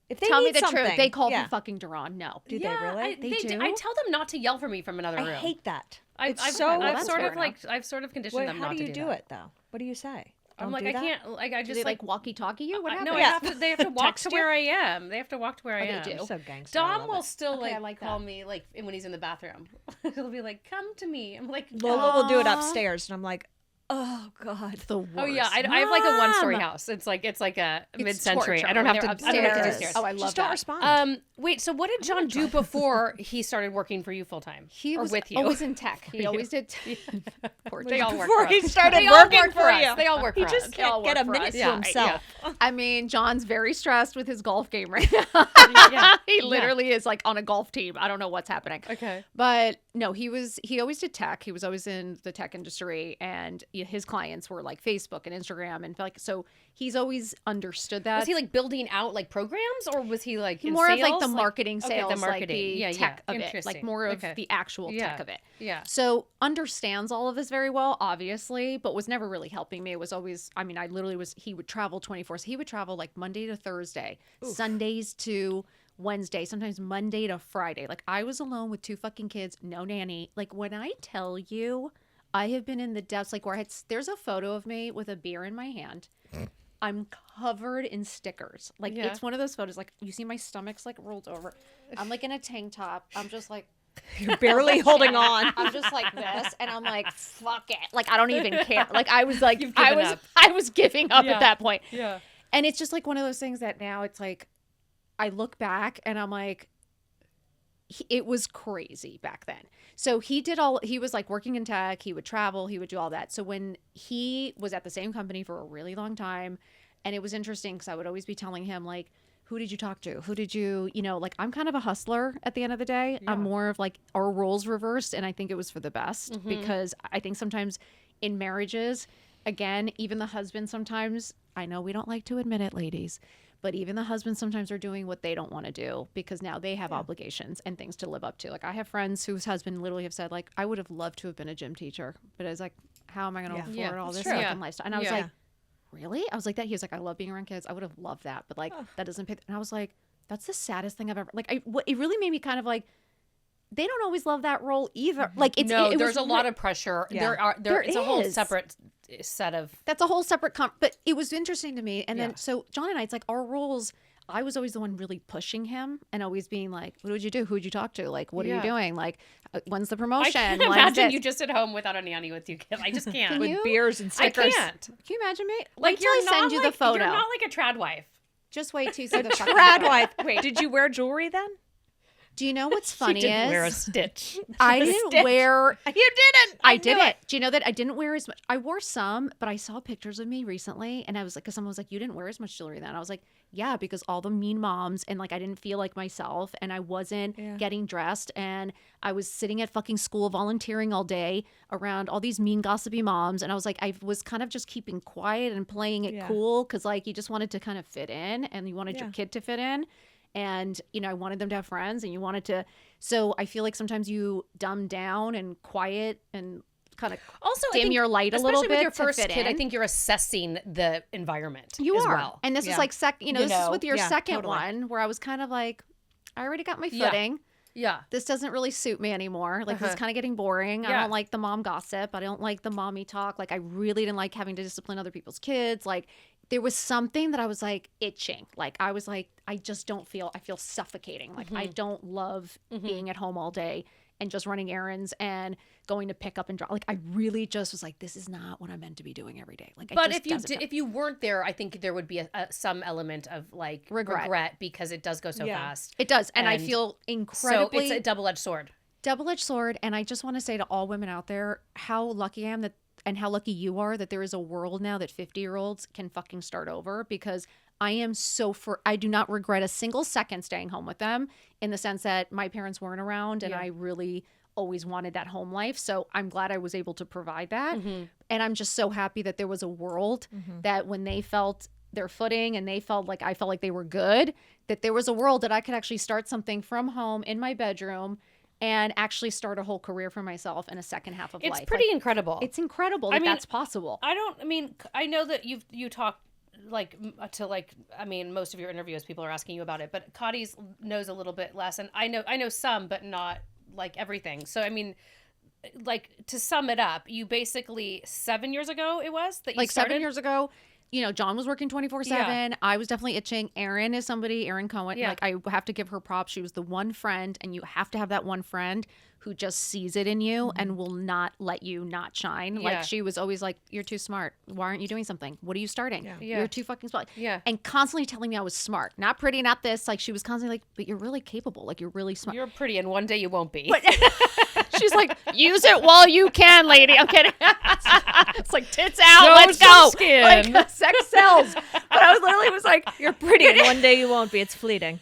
If they Tell me need the something, truth. They call for fucking Duran. No. Do they really? They do. I tell them not to yell for me from another room. I hate that. I've sort of conditioned them not to do that. How do you do it though? What do you say? I'm like, do I that? can't. Like, I Do just they like walkie-talkie you? What happened? No, they have to walk to where I am. They have to walk to where I am. They do. So gangster. Dom will still I like call that. me like when he's in the bathroom. He'll be like, "Come to me." I'm like, Lola will do it upstairs, and I'm like, oh god, The worst. "Oh yeah, I have like a one-story house. It's like a mid-century. torture I don't have when to. they're I don't have to do upstairs. stairs. Oh, I love just that. don't respond. Wait. So what did John do before he started working for you full time? He was with you? always in tech. He always did. Poor They all work Before for he us. started They all working work for us. you. They all work He for just us. can't get a minute to Yeah, himself. I mean, John's very stressed with his golf game right now. Yeah. He literally is like on a golf team. I don't know what's happening. Okay. But no, he always did tech. He was always in the tech industry, and his clients were like Facebook and Instagram, and like, so he's always understood that. Was he like building out like programs, or was he like in more of like sales? the marketing okay, sales, the marketing, like the tech of it, Interesting. like more of Okay. the actual Yeah. tech of it. Yeah. So understands all of this very well, obviously, but was never really helping me. It was always, I mean, I literally was, he would travel 24. So he would travel like Monday to Thursday, Sundays to Wednesday, sometimes Monday to Friday. Like, I was alone with 2 fucking kids, no nanny. Like, when I tell you, I have been in the depths, like where there's a photo of me with a beer in my hand. I'm covered in stickers. Like, Yeah. it's one of those photos, like, you see my stomach's like rolled over. I'm like in a tank top. I'm just like, You're barely holding on. I'm just like this, and I'm like, fuck it. Like, I don't even care. Like, I was like, You've given up. I was giving up Yeah. at that point. Yeah. And it's just like one of those things that now it's like, I look back and I'm like, it was crazy back then. So he was like working in tech, he would travel, he would do all that. So when he was at the same company for a really long time, and it was interesting because I would always be telling him, like, who did you talk to? Who did you, like, I'm kind of a hustler at the end of the day. Yeah. I'm more of like our roles reversed. And I think it was for the best because I think sometimes in marriages, again, even the husband sometimes, I know we don't like to admit it, ladies, but even the husbands sometimes are doing what they don't want to do because now they have obligations and things to live up to. Like, I have friends whose husband literally have said, like, I would have loved to have been a gym teacher, but I was like, how am I going to afford all that's this true. fucking lifestyle? And I was Yeah. like, really? I was like that. He was like, I love being around kids. I would have loved that, but like that doesn't pay. And I was like, that's the saddest thing I've ever. Like, it really made me kind of like, they don't always love that role either. Like, it's No, it there's was a lot of pressure. Yeah. It's a whole is. separate set of. That's a whole separate but it was interesting to me. And Yeah. then so John and I, it's like our roles. I was always the one really pushing him and always being like, what would you do? Who'd you talk to? Like, what are Yeah. you doing? Like, when's the I promotion? can't When's imagine this? you just at home without a nanny with 2 kids. I just can't. Can With you? beers and I stickers. can't. Can you imagine me? Like, Wait till I send you the photo. You're not like a trad wife. Just wait till you see the fucking Trad photo. wife. Wait, did you wear jewelry then? Do you know what's funny She didn't is wear a stitch. I didn't stitch. wear. You didn't. I knew didn't. it. Do you know that I didn't wear as much? I wore some, but I saw pictures of me recently, and I was like, because someone was like, "You didn't wear as much jewelry then." I was like, "Yeah, because all the mean moms, and like I didn't feel like myself, and I wasn't getting dressed, and I was sitting at fucking school volunteering all day around all these mean gossipy moms, and I was like, I was kind of just keeping quiet and playing it cool because like you just wanted to kind of fit in, and you wanted your kid to fit in." And, I wanted them to have friends and you wanted to. So I feel like sometimes you dumb down and quiet and kind of Also, I dim think, your light a little especially bit with your to first fit kid. in. I think you're assessing the environment. You as are. well. And this is Yeah. like, this is with your Yeah, second totally. one where I was kind of like, I already got my Yeah. footing. Yeah. This doesn't really suit me anymore. Like, this is kind of getting boring. I Yeah. don't like the mom gossip. I don't like the mommy talk. Like, I really didn't like having to discipline other people's kids. Like, there was something that I was like itching. Like, I was like, I feel suffocating. Like, I don't love being at home all day and just running errands and going to pick up and drop. Like, I really just was like, this is not what I'm meant to be doing every day. Like, But if you weren't there, I think there would be some element of like Regret. because it does go so fast. it does. And I And feel incredibly. So it's a double-edged sword. double-edged sword. And I just want to say to all women out there how lucky I am and how lucky you are that there is a world now that 50-year-olds can fucking start over, because I am I do not regret a single second staying home with them, in the sense that my parents weren't around and I really always wanted that home life. So I'm glad I was able to provide that. And I'm just so happy that there was a world that when they felt their footing and I felt like they were good, that there was a world that I could actually start something from home in my bedroom and actually start a whole career for myself in a second half of life. It's pretty incredible. It's incredible that that's possible. I know that you talk most of your interviews people are asking you about it, but Kottie's knows a little bit less, and I know some, but not like everything. So I mean, like, to sum it up, you basically 7 years ago it was that you started? 7 years ago, John was working 24/7. I was definitely itching. Erin Cohen. Yeah. Like, I have to give her props. She was the one friend, and you have to have that one friend who just sees it in you and will not let you not shine. Yeah. Like, she was always like, you're too smart. Why aren't you doing something? What are you starting? Yeah. You're too fucking smart. Yeah. And constantly telling me I was smart. Not pretty, not this. Like, she was constantly like, but you're really capable. Like, you're really smart. You're pretty, and one day you won't be. She's like, use it while you can, lady. I'm kidding. It's like, tits out. Show Let's some go. skin. Like, sex sells. But I was like, You're pretty, and one day you won't be. It's fleeting.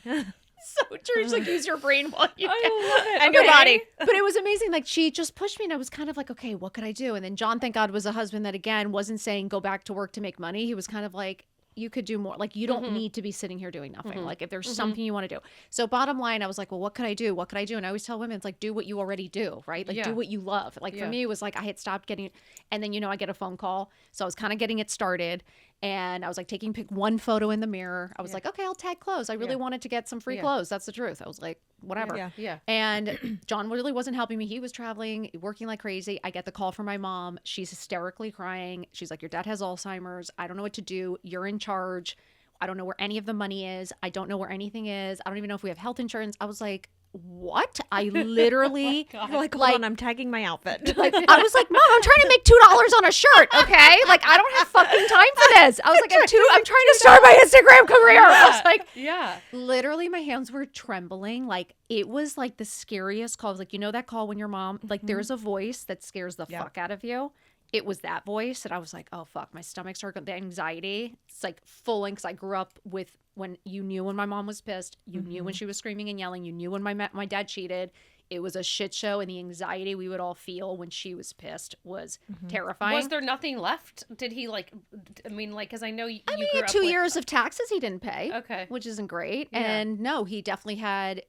so true. She's like, use your brain while you can. I love it. And your body. But it was amazing. Like, she just pushed me, and I was kind of like, okay, what could I do? And then John, thank God, was a husband that, again, wasn't saying go back to work to make money. He was kind of like, you could do more. Like, you don't need to be sitting here doing nothing. Like, if there's something you want to do. So bottom line, I was like, well, what could I do? What could I do? And I always tell women, it's like, do what you already do, right? Like, do what you love. Like, for me, it was like, I had stopped getting, and then, I get a phone call. So I was kind of getting it started. And I was like taking one photo in the mirror. I was like, okay, I'll tag clothes. I really wanted to get some free clothes. That's the truth. I was like, whatever. Yeah. And John really wasn't helping me. He was traveling, working like crazy. I get the call from my mom. She's hysterically crying. She's like, your dad has Alzheimer's. I don't know what to do. You're in charge. I don't know where any of the money is. I don't know where anything is. I don't even know if we have health insurance. I was like, what? I literally You're like, hold on, I'm tagging my outfit. like, I was like, Mom, I'm trying to make $2 on a shirt, okay? Like, I don't have fucking time for this. I was like, I'm trying to start my Instagram career. I was like, literally, my hands were trembling. Like, it was like the scariest call. I was like, that call when your mom, like, there's a voice that scares the fuck out of you. It was that voice, and I was like, oh, fuck, my stomach started, the anxiety. It's like full, because I grew up with, when you knew when my mom was pissed, you knew when she was screaming and yelling, you knew when my dad cheated. It was a shit show, and the anxiety we would all feel when she was pissed was terrifying. Was there nothing left? Did he because I know you grew up 2 with... years of taxes he didn't pay. Okay. Which isn't great. Yeah. And no, he definitely had,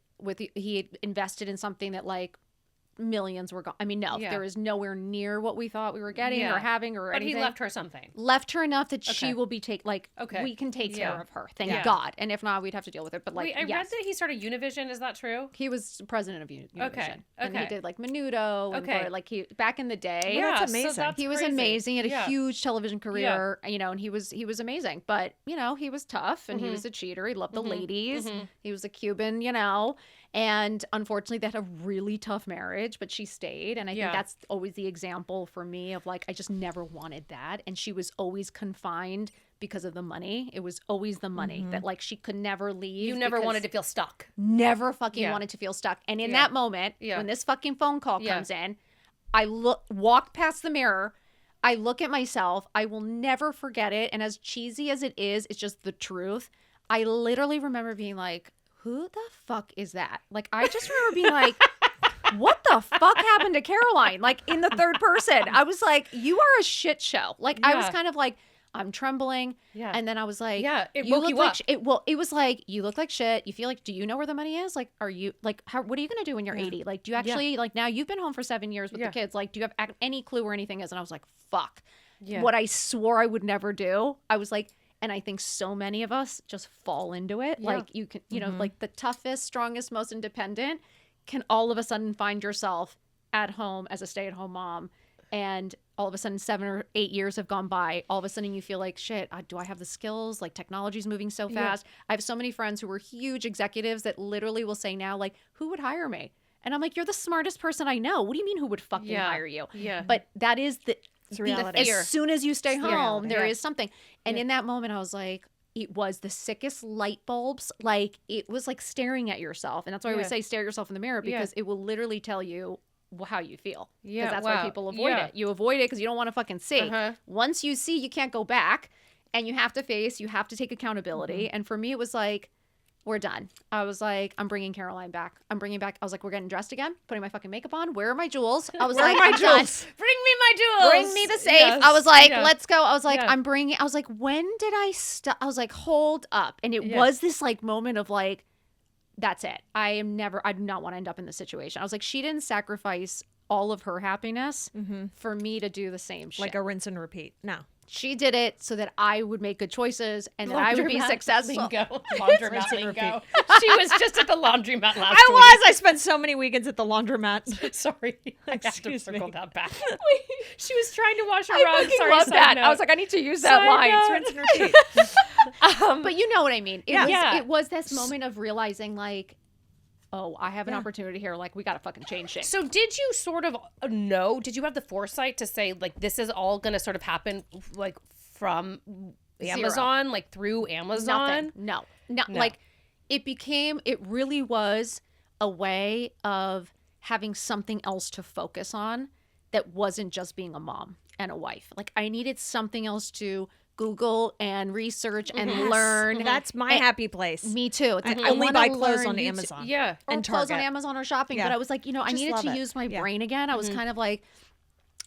he had invested in something that, like, millions were gone. I mean, no, there is nowhere near what we thought we were getting or having or anything. But he left her something. Left her enough that she will be we can take care of her. Thank God. And if not, we'd have to deal with it. But like, I read that he started Univision. Is that true? He was president of Univision. Okay. And he did like Menudo. And like back in the day. Yeah, that's amazing. So that's he was crazy. amazing. He had a huge television career, and he was amazing. But, he was tough and he was a cheater. He loved the ladies. He was a Cuban, and unfortunately they had a really tough marriage, but she stayed. And I think that's always the example for me of like, I just never wanted that. And she was always confined because of the money. It was always the money that like she could never leave. You never wanted to feel stuck. Never fucking wanted to feel stuck. And in that moment, when this fucking phone call comes in, I walk past the mirror. I look at myself. I will never forget it. And as cheesy as it is, it's just the truth. I literally remember being like, who the fuck is that? Like, I just remember being like, what the fuck happened to Caroline? Like, in the third person. I was like, you are a shit show. Like, I was kind of like, I'm trembling. Yeah. And then I was like, it woke you up. It was like, you look like shit. You feel like, do you know where the money is? Like, are you, like, what are you going to do when you're 80? Like, do you actually, like, now you've been home for 7 years with the kids. Like, do you have any clue where anything is? And I was like, fuck. Yeah. What I swore I would never do. I was like, and I think so many of us just fall into it. Yeah. Like, you can, like the toughest, strongest, most independent can all of a sudden find yourself at home as a stay-at-home mom. And all of a sudden 7 or 8 years have gone by. All of a sudden you feel like, shit, do I have the skills? Like, technology's moving so fast. I have so many friends who were huge executives that literally will say now, like, who would hire me? And I'm like, you're the smartest person I know. What do you mean who would fucking hire you? Yeah. But that is the reality. As soon as you stay home, there is something. And in that moment, I was like, it was the sickest light bulbs. Like, it was like staring at yourself. And that's why I always say stare at yourself in the mirror, because it will literally tell you how you feel. Yeah, because that's why people avoid it. You avoid it because you don't want to fucking see. Once you see, you can't go back, and you have to face, you have to take accountability. And for me, it was like, we're done. I was like, I'm bringing Caroline back. I was like, we're getting dressed again, putting my fucking makeup on. Where are my jewels? I was like, my I'm jewels? done. Bring me my jewels. Bring me the safe. I was like, let's go. I was like, I'm bringing. I was like, when did I stop? I was like, hold up. And it was this like moment of like, that's it. I do not want to end up in this situation. I was like, she didn't sacrifice all of her happiness for me to do the same shit. Like a rinse and repeat. No. She did it so that I would make good choices and that I would be successful. Laundromat lingo. She was just at the laundromat last week. I spent so many weekends at the laundromat. Sorry. I have to Excuse circle me. that back. She was trying to wash her I rug. fucking Sorry, love side that. note. I was like, I need to use that Side line. note. Rinse and repeat. But you know what I mean. Yeah. It was this moment of realizing like, oh, I have an opportunity here. Like, we got to fucking change shit. So did you sort of know, did you have the foresight to say, like, this is all going to sort of happen, like, from Amazon, like, through Amazon? Nothing. No. Like, it really was a way of having something else to focus on that wasn't just being a mom and a wife. Like, I needed something else to Google and research and learn. That's my happy place. Me too. It's like, I only wanna buy clothes learn on YouTube. Amazon. Yeah. Or and clothes on Target. Amazon or shopping. Yeah. But I was like, I Just needed love to it. use my brain again. I was kind of like,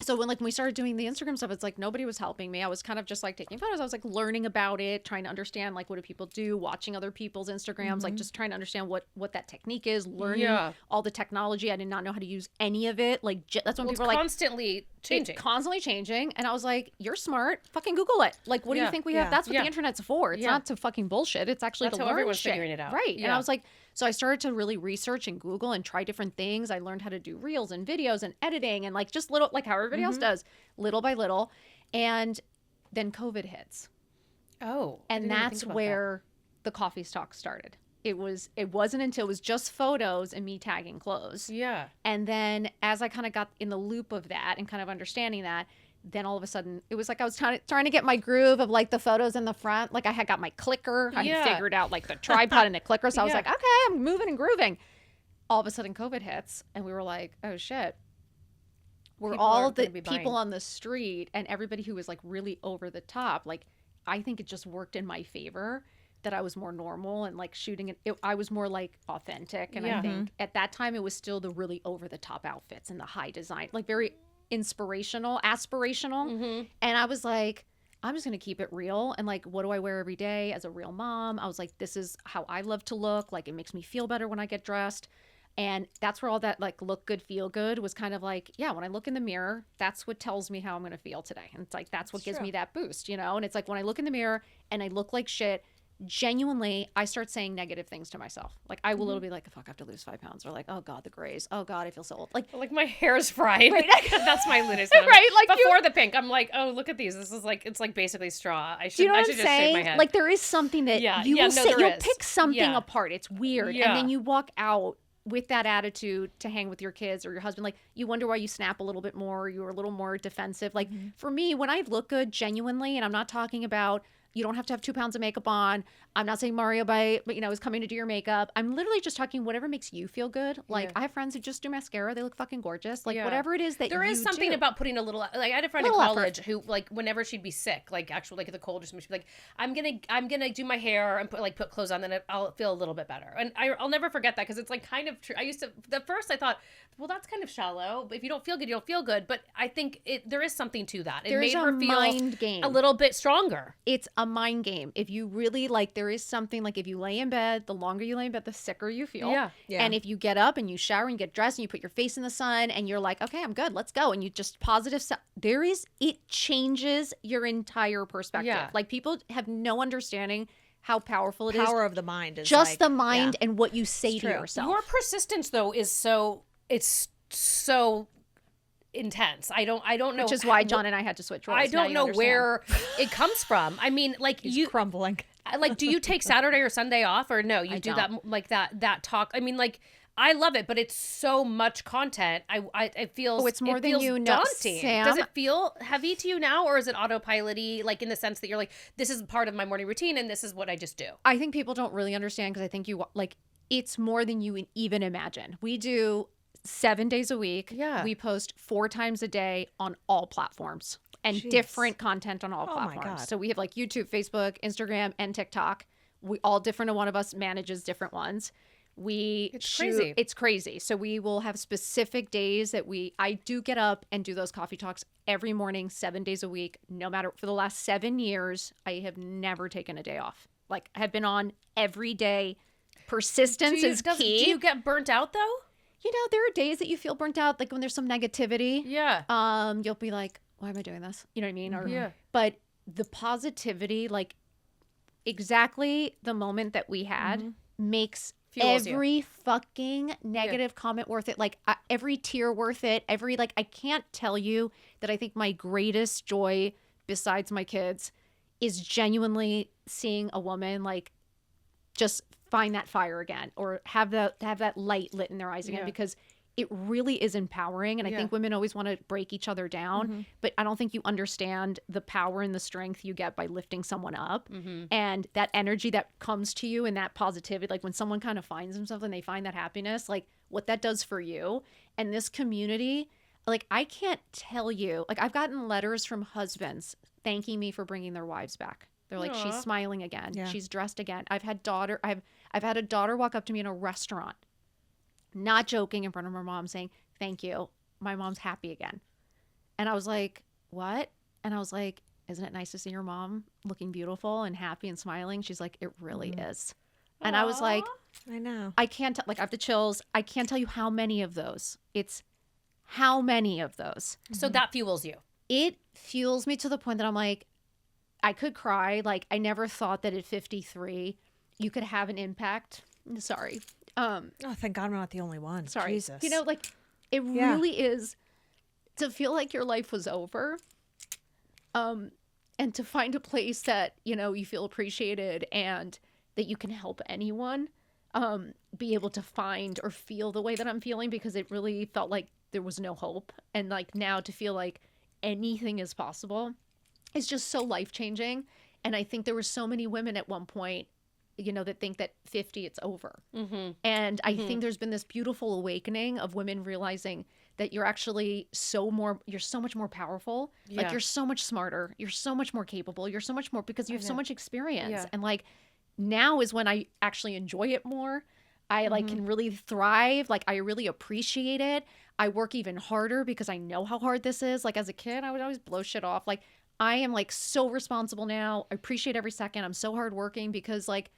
so when we started doing the Instagram stuff, it's like nobody was helping me. I was kind of just like taking photos. I was like learning about it, trying to understand like what do people do, watching other people's Instagrams, like just trying to understand what that technique is, learning all the technology. I did not know how to use any of it. Like that's when people are like constantly changing. It's constantly changing. And I was like, you're smart. Fucking Google it. Like, what do you think we have? That's what the internet's for. It's not to fucking bullshit. It's actually That's to how learn everyone's shit. figuring it out. Right. And I was like, so I started to really research and Google and try different things. I learned how to do reels and videos and editing and like just little, like how everybody else does, little by little. And then COVID hits. Oh. And that's where the coffee stock started. It wasn't until it was just photos and me tagging clothes. Yeah. And then as I kind of got in the loop of that and kind of understanding that, then all of a sudden it was like I was trying to get my groove of like the photos in the front. Like I had got my clicker. I had figured out like the tripod and the clicker. So I was like, okay, I'm moving and grooving. All of a sudden COVID hits and we were like, oh shit. We're all the people on the street and everybody who was like really over the top. Like I think it just worked in my favor that I was more normal and like shooting it. I was more like authentic. And I think at that time it was still the really over the top outfits and the high design, like very inspirational, aspirational. And I was like, I'm just going to keep it real. And like, what do I wear every day as a real mom? I was like, this is how I love to look. Like, it makes me feel better when I get dressed. And that's where all that like look good, feel good was kind of like, yeah, when I look in the mirror, that's what tells me how I'm going to feel today. And it's like, that's what gives me that boost, you know? And it's like, when I look in the mirror and I look like shit, genuinely, I start saying negative things to myself. Like I will literally be like, fuck, I have to lose 5 pounds. Or like, oh God, the grays. Oh God, I feel so old. Like my hair's fried. Right. That's my latest. Right. Like before the pink, I'm like, oh, look at these. This is like, it's like basically straw. I should, do you know I what should I'm just shave my saying? head. Like there is something that you'll pick something apart. It's weird. And then you walk out with that attitude to hang with your kids or your husband. Like you wonder why you snap a little bit more. You're a little more defensive. Like for me, when I look good genuinely, and I'm not talking about, you don't have to have 2 pounds of makeup on. I'm not saying Mario is coming to do your makeup. I'm literally just talking whatever makes you feel good. Like I have friends who just do mascara. They look fucking gorgeous. Like whatever it is that there is something about putting a little, like I had a friend in college who like whenever she'd be sick, like actually like at the cold or something, she'd be like, I'm gonna do my hair and put clothes on, then I'll feel a little bit better. And I'll never forget that because it's like kind of true. At first I thought, well, that's kind of shallow. If you don't feel good, you'll feel good. But I think there is something to that. It made her feel mind game. A little bit stronger. It's a mind game. If you really like, there is something like if you lay in bed, the longer you lay in bed, the sicker you feel. Yeah. And if you get up and you shower and get dressed and you put your face in the sun and you're like, okay, I'm good, let's go. And you just positive stuff. It changes your entire perspective. Yeah. Like people have no understanding how powerful it is. Power of the mind is just like, the mind and what you say to yourself. Your persistence though is it's so intense. I don't know. Which is why John and I had to switch roles. I don't know where it comes from. I mean, like He's crumbling. Like, do you take Saturday or Sunday off or no? You I do don't. that like that talk. I mean, like I love it, but it's so much content. It feels it's more it than feels you know, daunting. Sam. Does it feel heavy to you now, or is it autopilot-y, like in the sense that you're like, this is part of my morning routine and this is what I just do? I think people don't really understand because I think it's more than you even imagine. We do 7 days a week. Yeah. We post 4 times a day on all platforms and Jeez. different content on all Oh my platforms. God. So we have like YouTube, Facebook, Instagram, and TikTok. We all different. One of us manages different ones. It's crazy. It's crazy. So we will have specific days that I do get up and do those coffee talks every morning, 7 days a week. No matter, for the last 7 years, I have never taken a day off. Like, I have been on every day. Persistence is key. Do you get burnt out though? You know, there are days that you feel burnt out, like when there's some negativity. Yeah. You'll be like, why am I doing this? You know what I mean? Or, Yeah. But the positivity, like exactly the moment that we had makes Fuels every fucking negative comment worth it. Like every tear worth it. I can't tell you that I think my greatest joy besides my kids is genuinely seeing a woman like just find that fire again or have that light lit in their eyes again, because it really is empowering. And I think women always want to break each other down, but I don't think you understand the power and the strength you get by lifting someone up, and that energy that comes to you and that positivity. Like when someone kind of finds themselves and they find that happiness, like what that does for you. And this community, like I can't tell you, like I've gotten letters from husbands thanking me for bringing their wives back. They're like, she's smiling again. Yeah. She's dressed again. I've had a daughter walk up to me in a restaurant, not joking, in front of her mom saying, thank you. My mom's happy again. And I was like, what? And I was like, isn't it nice to see your mom looking beautiful and happy and smiling? She's like, it really is. And I was like, I know. I can't, like I have the chills. I can't tell you how many of those. It's how many of those. So that fuels you. It fuels me to the point that I'm like, I could cry. Like I never thought that at 53 you could have an impact. Sorry. Oh, thank God I'm not the only one. Sorry. Jesus. You know, like it really is to feel like your life was over. And to find a place that, you know, you feel appreciated and that you can help anyone be able to find or feel the way that I'm feeling, because it really felt like there was no hope. And like now to feel like anything is possible is just so life-changing. And I think there were so many women at one point, you know, that think that 50 it's over. And I think there's been this beautiful awakening of women realizing that you're actually you're so much more powerful. Like you're so much smarter. You're so much more capable. You're so much more, because you have so much experience. Yeah. And like now is when I actually enjoy it more. I like can really thrive. Like I really appreciate it. I work even harder because I know how hard this is. Like as a kid, I would always blow shit off. Like I am like so responsible now. I appreciate every second. I'm so hardworking because like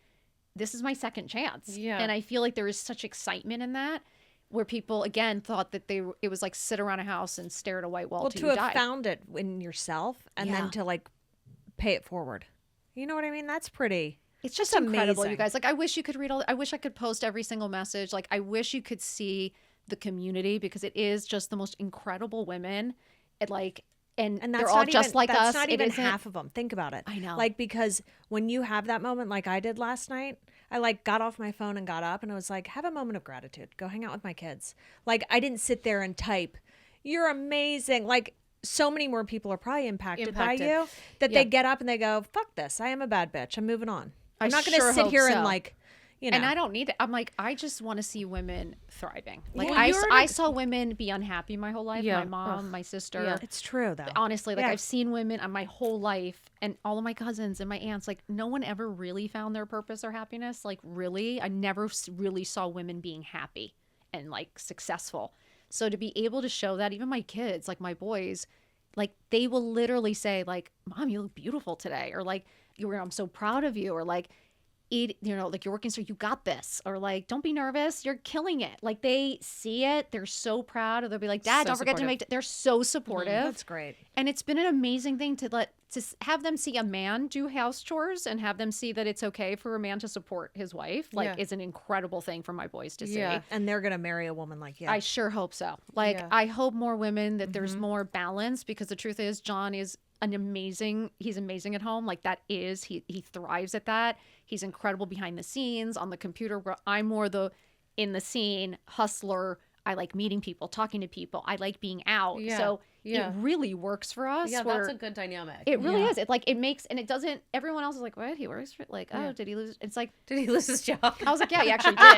this is my second chance. Yeah. And I feel like there is such excitement in that, where people again thought that it was like sit around a house and stare at a white wall Well, till to you have die. found it in yourself and then to like pay it forward. You know what I mean? That's pretty. It's just That's incredible, amazing. you guys. Like I wish you could read I wish I could post every single message. Like I wish you could see the community, because it is just the most incredible women. And like and And they're that's all not just even, like that's us. not It even isn't- half of them. Think about it. I know. Like, because when you have that moment, like I did last night, I like got off my phone and got up and I was like, have a moment of gratitude. Go hang out with my kids. Like I didn't sit there and type, "You're amazing." Like so many more people are probably impacted. by Impacted. you that Yeah. they get up and they go, "Fuck this. I am a bad bitch. I'm moving on. I'm I not going to sure sit hope here so. and like, you know." And I don't need it. I'm like, I just want to see women thriving. Like Well, I saw women be unhappy my whole life. Yeah. My mom, my sister. Yeah. It's true though. Honestly, like Yeah. I've seen women on my whole life, and all of my cousins and my aunts, like no one ever really found their purpose or happiness. Like really, I never really saw women being happy and like successful. So to be able to show that, even my kids, like my boys, like they will literally say like, "Mom, you look beautiful today," or like, "I'm so proud of you," or like, you know, like you're working so you got this, or like, "Don't be nervous, you're killing it." Like they see it, they're so proud, or they'll be like, "Dad, So don't forget to supportive. make." They're so supportive. That's great. And it's been an amazing thing to have them see a man do house chores and have them see that it's okay for a man to support his wife. Like, Yeah. it's an incredible thing for my boys to see. Yeah. And they're going to marry a woman like you. I sure hope so. Like, Yeah. I hope more women, that there's more balance, because the truth is John is he's amazing at home. Like he thrives at that. He's incredible behind the scenes on the computer, where I'm more the in the scene, hustler. I like meeting people, talking to people. I like being out. Yeah. So Yeah. it really works for us. Yeah, where that's a good dynamic. It really Yeah. is. It like it makes, and it doesn't. Everyone else is like, what? He works for like, oh, Yeah. did he lose? It's like, Did he lose his job? I was like, yeah, he actually did.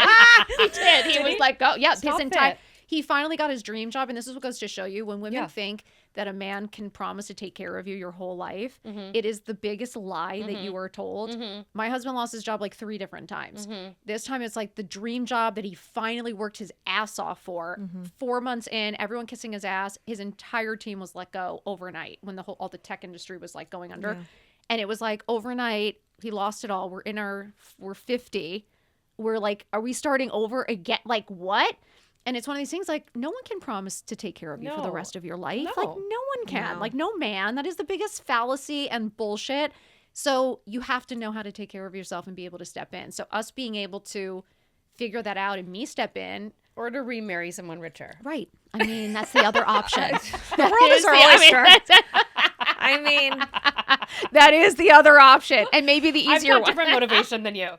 He did. He Did was he? like, oh yeah, Stop his entire. it. He finally got his dream job, and this is what goes to show you when women Yeah. think that a man can promise to take care of you your whole life, Mm-hmm. it is the biggest lie that you are told. Mm-hmm. My husband lost his job like 3 different times. Mm-hmm. This time it's like the dream job that he finally worked his ass off for. 4 months in, everyone kissing his ass. His entire team was let go overnight when all the tech industry was like going under. Yeah. And it was like overnight, he lost it all. We're 50. We're like, are we starting over again? Like what? And it's one of these things like no one can promise to take care of you for the No. rest of your life. No. Like no one can. No. Like no man. That is the biggest fallacy and bullshit. So you have to know how to take care of yourself and be able to step in. So us being able to figure that out and me step in. Or to remarry someone richer. Right. I mean, that's the other option. The world is our oyster. I mean, that is the other option. And maybe the I've easier got one. different motivation than you.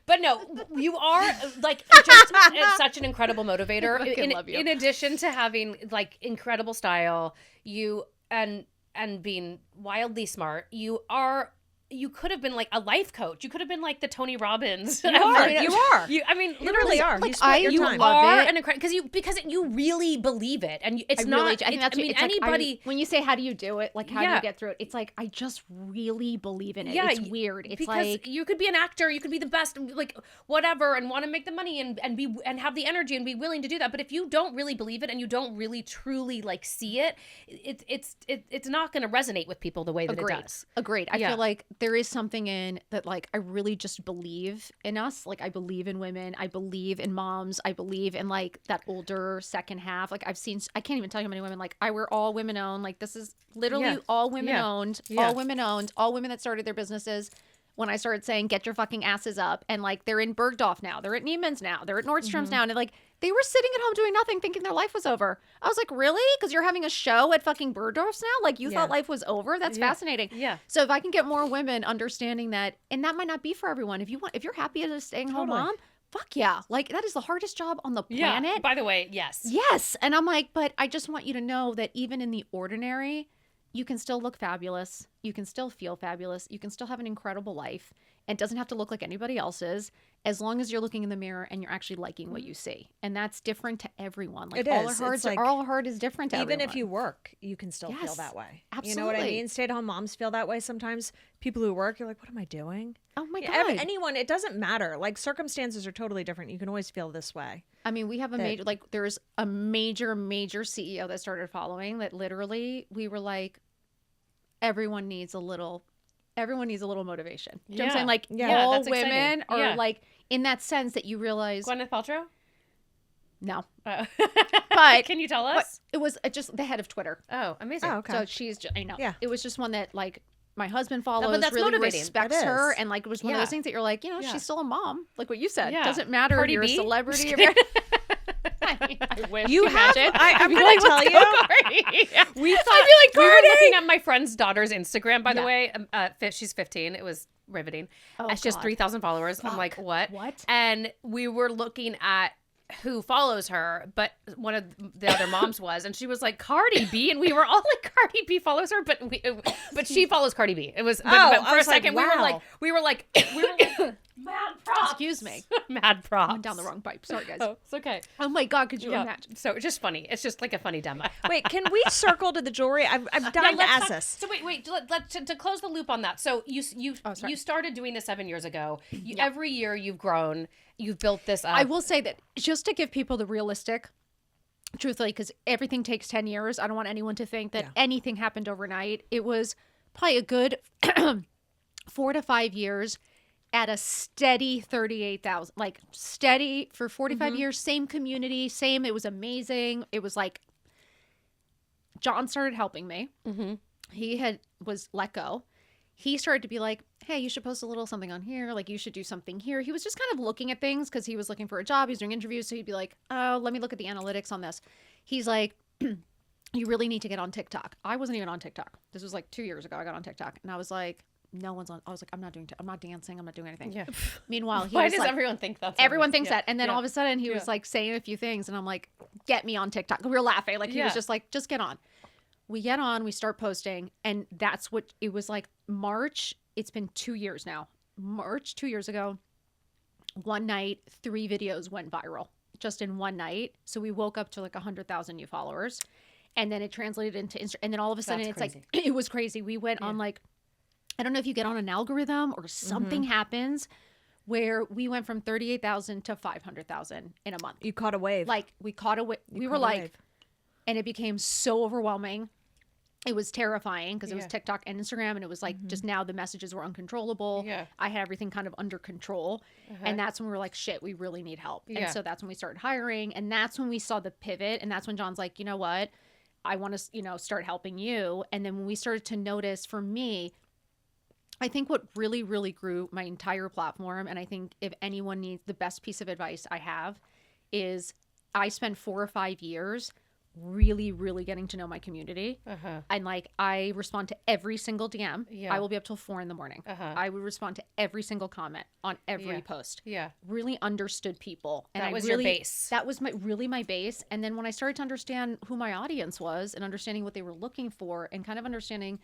But no, you are like just such an incredible motivator. I fucking love you. In addition to having like incredible style, you and being wildly smart, you could have been like a life coach. You could have been like the Tony Robbins. You are. You are. I mean, You really are. like, You spent your you time. love are it. an incredible because you really believe it, and it's I not. really do. I think that's I mean, it's like, anybody. when you say how do you do it, like how do Yeah. you get through it? It's like I just really believe in it. Yeah, It's weird. It's because like you could be an actor, you could be the best, like whatever, and want to make the money and be and have the energy and be willing to do that. But if you don't really believe it and you don't really truly like see it, it's not going to resonate with people the way that agreed. it does. Agreed. I Yeah. feel like there is something in that. Like I really just believe in us. Like I believe in women. I believe in moms. I believe in like that older second half. Like I can't even tell you how many women. Like we're all women owned. Like this is literally Yeah. all women Yeah. owned. Yeah. All women owned. All women that started their businesses. When I started saying, get your fucking asses up. And like, they're in Bergdorf now. They're at Neiman's now. They're at Nordstrom's now. And like, they were sitting at home doing nothing, thinking their life was over. I was like, really? Because you're having a show at fucking Bergdorf's now? Like, you thought life was over? That's fascinating. Yeah. So if I can get more women understanding that, and that might not be for everyone. If you're happy as a staying home mom, fuck yeah. Like, that is the hardest job on the planet. Yeah. By the way, yes. Yes. And I'm like, but I just want you to know that even in the ordinary, you can still look fabulous. You can still feel fabulous. You can still have an incredible life. And it doesn't have to look like anybody else's, as long as you're looking in the mirror and you're actually liking what you see. And that's different to everyone. Like It all is. our It's hearts, like, all our heart is different to Even everyone. if you work, you can still feel Yes, that way. absolutely. You know what I mean? Stay-at-home moms feel that way sometimes. People who work, you're like, what am I doing? Oh my Yeah, God. anyone, it doesn't matter. Like circumstances are totally different. You can always feel this way. I mean, we have a major, like there's a major CEO that started following that literally we were like, everyone needs a little motivation. You know what I'm saying? Like Yeah, all that's women exciting. are Yeah. like in that sense that you realize, Gwyneth Paltrow? no, But can you tell us? it was just the head of Twitter. Oh, amazing. Oh, okay. So she's just, I know. Yeah. It was just one that like my husband follows, but that's really motivating. respects It her. is. And like it was one of Yeah. those things that you're like, Yeah. she's still a mom. Like what you said. Yeah. Doesn't matter Cardi if you're B? a celebrity. Just If you're... I wish. You Can have, imagine? I'm I'd be going like, to tell let's you. go, Cardi. We thought I'd be like, we were Cardi! looking at my friend's daughter's Instagram, by the Yeah. way. She's 15. It was riveting. Oh, She has God. 3,000 followers. I'm like, what? What? And we were looking at who follows her, but one of the other moms was, and she was like Cardi B, and we were all like Cardi B follows her, but she follows Cardi B. It was, but I for a was like, second wow. we were like mad props. Excuse me. Mad props. Went down the wrong pipe. Sorry, guys. Oh, it's okay. Oh my God, could you Yeah. imagine? So it's just funny. It's just like a funny demo. Wait, can we circle to the jewelry? I'm dying to let's ask talk- this. So wait, to close the loop on that. So sorry. you started doing this 7 years ago. Every year you've grown. You've built this up. I will say that just to give people the realistic, truthfully, because everything takes 10 years. I don't want anyone to think that anything happened overnight. It was probably a good 4 to 5 years at a steady 38,000, like steady for 45 years, same community, same. It was amazing. It was like John started helping me. Mm-hmm. He was let go. He started to be like, hey, you should post a little something on here. Like, you should do something here. He was just kind of looking at things because he was looking for a job. He was doing interviews. So he'd be like, oh, let me look at the analytics on this. He's like, you really need to get on TikTok. I wasn't even on TikTok. This was like 2 years ago. I got on TikTok. And I was like, no one's on. I was like, I'm not dancing. I'm not doing anything. Yeah. Meanwhile, he Why was does like, everyone think that's everyone funny? thinks Yeah. that. And then Yeah. all of a sudden he Yeah. was like saying a few things. And I'm like, get me on TikTok. We were laughing. Like he was Yeah. just like, just get on. We get on, we start posting. And that's what it was like March. It's been 2 years now. March 2 years ago, one night, 3 videos went viral just in one night. So we woke up to like 100,000 new followers. And then it translated into Instagram. And then all of a sudden That's it's crazy. like, it was crazy. We went on like, I don't know if you get on an algorithm or something happens where we went from 38,000 to 500,000 in a month. You caught a wave. Like we caught a wave. We were caught a like, wave. and it became so overwhelming. It was terrifying because it was Yeah. TikTok and Instagram. And it was like, just now the messages were uncontrollable. Yeah. I had everything kind of under control. And that's when we were like, shit, we really need help. Yeah. And so that's when we started hiring. And that's when we saw the pivot. And that's when John's like, you know what? I want to, start helping you. And then when we started to notice, for me, I think what really, really grew my entire platform, and I think if anyone needs the best piece of advice I have, is I spent 4 or 5 years really, really getting to know my community. And like I respond to every single DM. Yeah. I will be up till 4 a.m. I would respond to every single comment on every post. Yeah. Really understood people. And That I was really, your base. That was my base. And then when I started to understand who my audience was and understanding what they were looking for and kind of understanding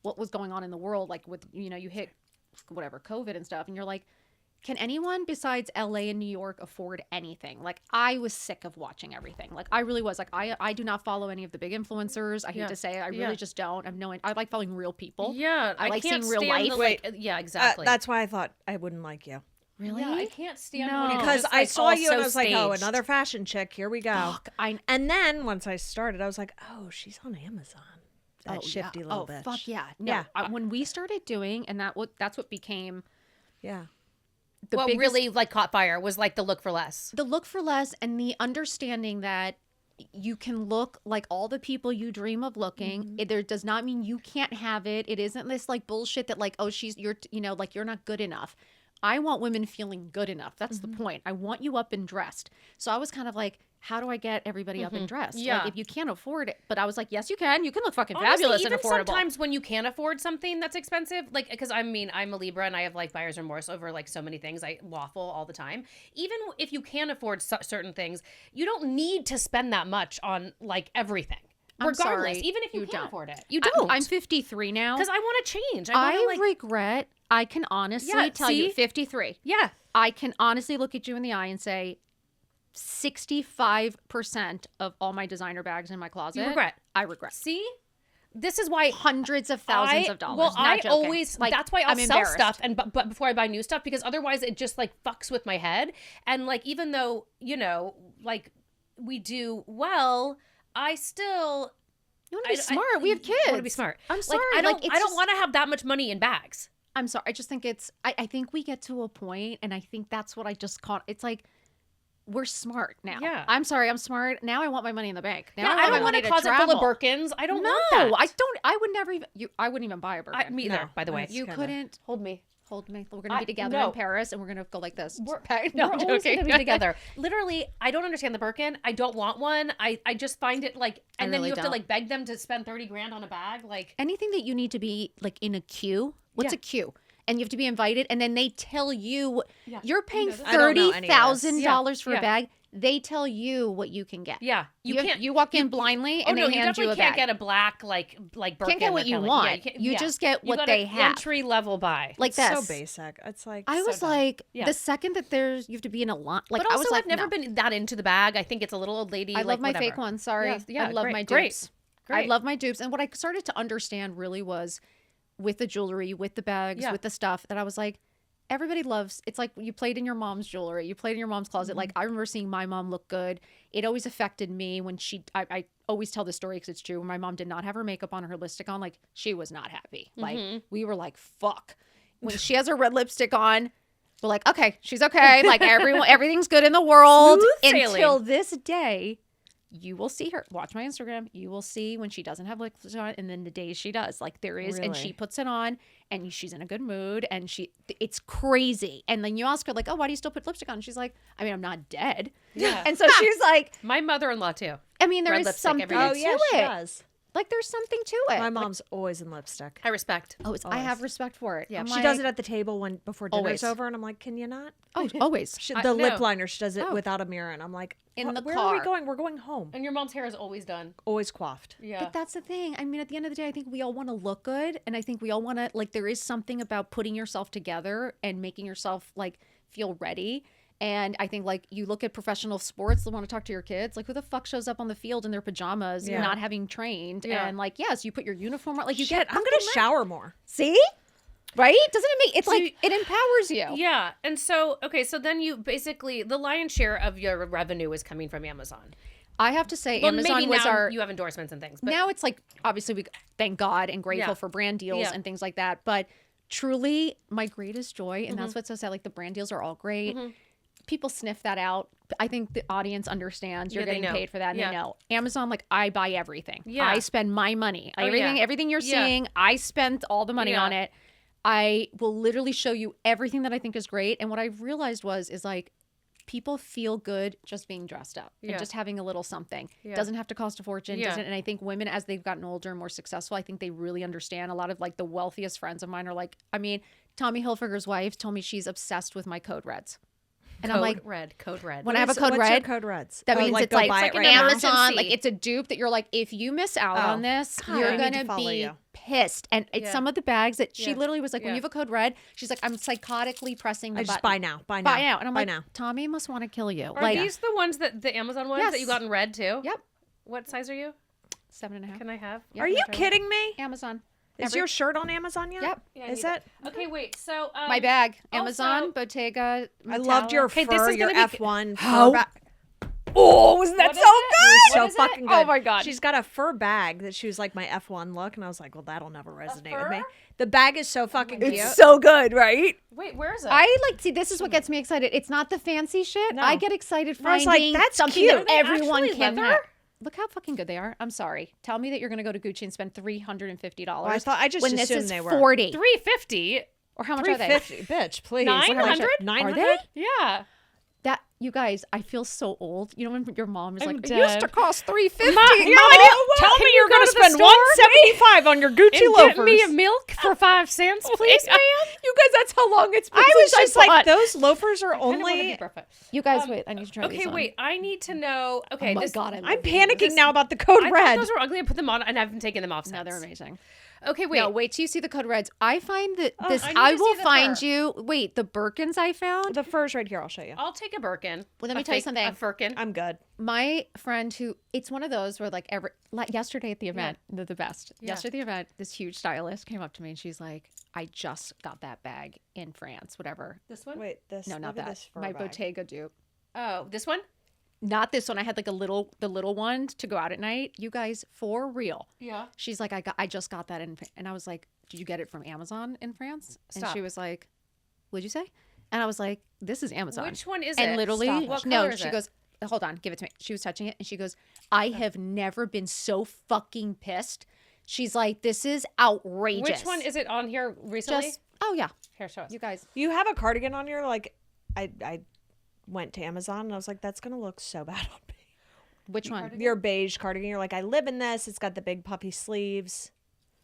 what was going on in the world, like with, you hit whatever, COVID and stuff. And you're like, can anyone besides LA and New York afford anything? Like I was sick of watching everything. Like I really was. Like I do not follow any of the big influencers. I hate to say it. I really just don't. I like following real people. Yeah. I like can't seeing real stand life. yeah, exactly. That's why I thought I wouldn't like you. Really? Yeah, I can't stand No. when it's Because just, I like, saw all you and so I was like, oh, staged. another fashion chick. Here we go. Fuck, And then once I started, I was like, oh, she's on Amazon. That shifty little bitch. Fuck yeah. No, Yeah. when we started doing, and that's what became Yeah. the What biggest, really like caught fire was like the look for less. the look for less and the understanding that you can look like all the people you dream of looking. It there does not mean you can't have it. It isn't this like bullshit that like, oh, like you're not good enough. I want women feeling good enough. That's the point. I want you up and dressed. So I was kind of like, how do I get everybody up and dressed? Yeah. Like if you can't afford it. But I was like, yes, you can. You can look fucking Honestly, fabulous even and affordable. sometimes when you can't afford something that's expensive, like, because I'm a Libra and I have like buyer's remorse over like so many things. I waffle all the time. Even if you can afford certain things, you don't need to spend that much on like everything. I'm Regardless, sorry, even if you you can't don't. afford it, you don't. I'm 53 now. Because I want to change. I regret. I can honestly tell you, 53. Yeah. I can honestly look at you in the eye and say 65% of all my designer bags in my closet. You regret. I regret. See? This is why Hundreds of thousands of dollars. Well, Not I joking. always like, that's why I'll I'm sell embarrassed. stuff but before I buy new stuff, because otherwise it just like fucks with my head. And like even though, like we do well, I still You want to be smart. We have kids. I want to be smart. I'm sorry. Like, like, I don't want to have that much money in bags. I'm sorry. I just think it's. I think we get to a point, and I think that's what I just caught. It's like we're smart now. Yeah. I'm sorry. I'm smart now. I want my money in the bank. Now Yeah, I want don't my want money a to closet full of travel. Birkins. I don't No, want that. I don't. I would never even. I wouldn't even buy a Birkin. Me either, No, by the way. that's You kinda- couldn't Hold me. hold me. We're gonna be together no. in Paris, and we're gonna go like this. We're No, I'm always joking. gonna be together. Literally, I don't understand the Birkin. I don't want one. I just find it like, and then really you have to don't. like beg them to spend 30 grand on a bag. Like, Anything that you need to be like in a queue. What's Yeah. a queue? And you have to be invited, and then they tell you Yeah. you're paying I don't know any of this. $30,000 for Yeah. a bag. They tell you what you can get. yeah, you can't. You walk in blindly, Oh and no, they you hand you definitely a can't bag. get a black like Birkin. Can't get what that you kinda, want. can't- You just get You what got they an have. Entry level buy. Like So this. basic. It's like I so was dumb. like, Yeah. the second that you have to be in a line. Like But I also, was like, I've never no. been that into the bag. I think it's a little old lady. I like, love my whatever. fake ones. Sorry. Yeah, I love great, my great, dupes. I great. love my dupes. And what I started to understand really was with the jewelry, with the bags, Yeah. with the stuff that I was like, everybody loves. It's like you played in your mom's jewelry. You played in your mom's closet. Like I remember seeing my mom look good. It always affected me when I always tell this story because it's true. When my mom did not have her makeup on or her lipstick on, like she was not happy. Like we were like, fuck. When she has her red lipstick on, we're like, okay, she's okay. Like everything's good in the world. Smooth sailing. Until this day, you will see her. Watch my Instagram. You will see when she doesn't have lipstick on, and then the days she does. Like there is, and she Really? puts it on, and she's in a good mood, and it's crazy. And then you ask her like, oh, why do you still put lipstick on? And she's like, I mean, I'm not dead. Yeah. And so she's like, My mother-in-law too. I mean, there Red is lipstick something every to day. Oh yeah, she it. does. Like there's something to it. My mom's always in lipstick. I respect. I have respect for it. Yeah. I'm She like, does it at the table before dinner's Always. over, and I'm like, can you not? Oh, always. The lip no. liner, she does it without a mirror, and I'm like, In the where are we car. going? We're going home. And your mom's hair is always done. Always coiffed. Yeah. But that's the thing. I mean, at the end of the day, I think we all want to look good. And I think we all want to, like, there is something about putting yourself together and making yourself, like, feel ready. And I think, like, you look at professional sports, they want to talk to your kids. Like, who the fuck shows up on the field in their pajamas, Yeah. not having trained? Yeah. And, like, yes, you put your uniform on. Like, you Shit, get I'm going to shower more. See? Right? Doesn't it make, it's like, it empowers you. Yeah. And so, okay, so then you basically, the lion's share of your revenue is coming from Amazon. I have to say, Well, Amazon maybe was now our. you have endorsements and things. But Now it's like, obviously, we thank God and grateful Yeah. for brand deals Yeah. and things like that. But truly, my greatest joy, and Mm-hmm. that's what's so sad, like, the brand deals are all great. People sniff that out. I think the audience understands you're Yeah, they getting know. paid for that. And Yeah. they know. Amazon, like, I buy everything. Yeah. I spend my money. Oh, everything, yeah. everything you're Yeah. seeing, I spent all the money Yeah. on it. I will literally show you everything that I think is great. And what I've realized is like, people feel good just being dressed up Yeah. and just having a little something. Yeah. Doesn't have to cost a fortune. Yeah. Doesn't, and I think women, as they've gotten older and more successful, I think they really understand. A lot of, like, the wealthiest friends of mine are like, I mean, Tommy Hilfiger's wife told me she's obsessed with my Code Reds. And I'm like, Code red. when I have a Code What's Red, your Code Reds? that means it's go like, buy it's it like right an now. Amazon, emergency. like, it's a dupe that you're like, if you miss out on this, God, you're I need to gonna follow be you. pissed. And it's Yeah. some of the bags that she Yeah. literally was like, when Yeah. you have a Code Red, she's like, I'm psychotically pressing the I just button. buy now. Buy now. Buy now. And I'm buy like, now. Tommy must want to kill you. Are like, these the ones the Amazon ones that you Yes. got in red too? Yep. What size are you? 7.5. Can I have? Yep. Are you kidding me? Amazon. Is your shirt on Amazon yet? Yep. Yeah, I Is need it? Okay, wait. So My bag. also- Amazon, Bottega. I loved your Metallic. Okay, this fur, is your gonna be- F1 How? fur bag. Oh, was that What so is it? good? What So is it? fucking good. Oh my God. She's got a fur bag that she was like my F1 look, and I was like, well, that'll never resonate with me. fur? The bag is so fucking cute. It's so good, right? Wait, where is it? I like, see, this is what gets me excited. It's not the fancy shit. No. I get excited I was finding like, that's something cute. that Are they everyone actually can leather? have. Look how fucking good they are. I'm sorry. Tell me that you're going to go to Gucci and spend $350. Well, I just when this assumed is they were. 40. 350. Or how much are they? $350, bitch, please. 900? 900? Are they? Yeah. That, you guys, I feel so old. You know when your mom is I'm like, it used to dead. cost $350. You're Mom, like, Tell can me you you're go going to to the spend store, $175 on your Gucci and loafers. get me a milk for 5 cents, please, ma'am. You guys, that's how long it's been I was since just bought. like, those loafers are I don't wanna be only. perfect. You guys, wait, I need to try these Okay, on. wait. I need to know. Okay, Oh my this, God, I love I'm these. panicking now about the Code I Red. thought those were ugly. I put them on, and I haven't taken them off since. No, they're amazing. Okay, wait. No, wait till you see the Code Reds. I find that this, I need I to will see the find fur. you. Wait, the Birkins I found. The fur's right here. I'll show you. I'll take a Birkin. Well, let me A tell you fake- something. A Firkin. I'm good. My friend who, it's one of those where like yesterday at the event, they're the best. Yeah. Yesterday at the event, this huge stylist came up to me and she's like, I just got that bag in France, whatever. This one? Wait, this. No, not look at that. This fur My bag. Bottega dupe. Oh, this one? Not this one. I had like the little one to go out at night. You guys, for real. Yeah. She's like, I just got that and I was like, did you get it from Amazon in France? And Stop. she was like, what'd you say? And I was like, this is Amazon. Which one is it? And literally, Stop. What no, color is she it? goes, hold on, give it to me. She was touching it and she goes, I have never been so fucking pissed. She's like, this is outrageous. Which one is it on here recently? Just, oh yeah, Here, show us. you guys. You have a cardigan on your like. I went to Amazon and I was like, that's gonna look so bad on me. Which one? Your beige cardigan. You're like, I live in this. It's got the big puffy sleeves.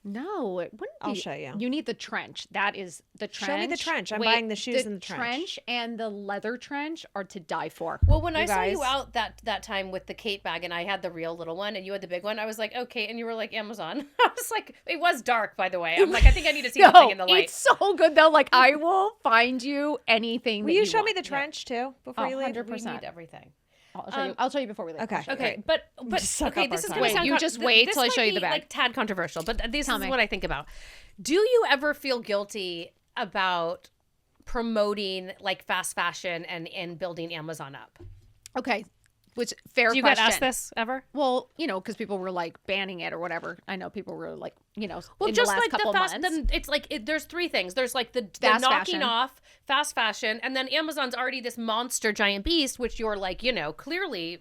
No, it wouldn't be. I'll show you. You need the trench. That is the trench. Show me the trench. I'm buying the shoes in the trench. and the leather trench are to die for. Well, when I You saw you guys. out that time with the Kate bag and I had the real little one and you had the big one, I was like, okay. And you were like, Amazon. I was like, it was dark, by the way. I'm like, I think I need to see the thing in the light. It's so good though. Like I will find you anything. Will that you show want. me the trench too before you leave? 100%. We need everything. I'll show you before we leave. Okay. I'll show you. Okay, but Just suck okay, up this our is time. gonna Wait, sound you just wait this till I might show you be, the bag. like tad controversial, but this Tell is me. what I think about. Do you ever feel guilty about promoting like fast fashion and building Amazon up? Okay. Which fair Do you question. get asked this ever? Well, you know, because people were like banning it or whatever. I know people were like, you know, Well, in just the last like couple the of fast, months. then it's like there's three things. There's like the Fast knocking fashion. off fast fashion, and then Amazon's already this monster giant beast, which you're like, you know, clearly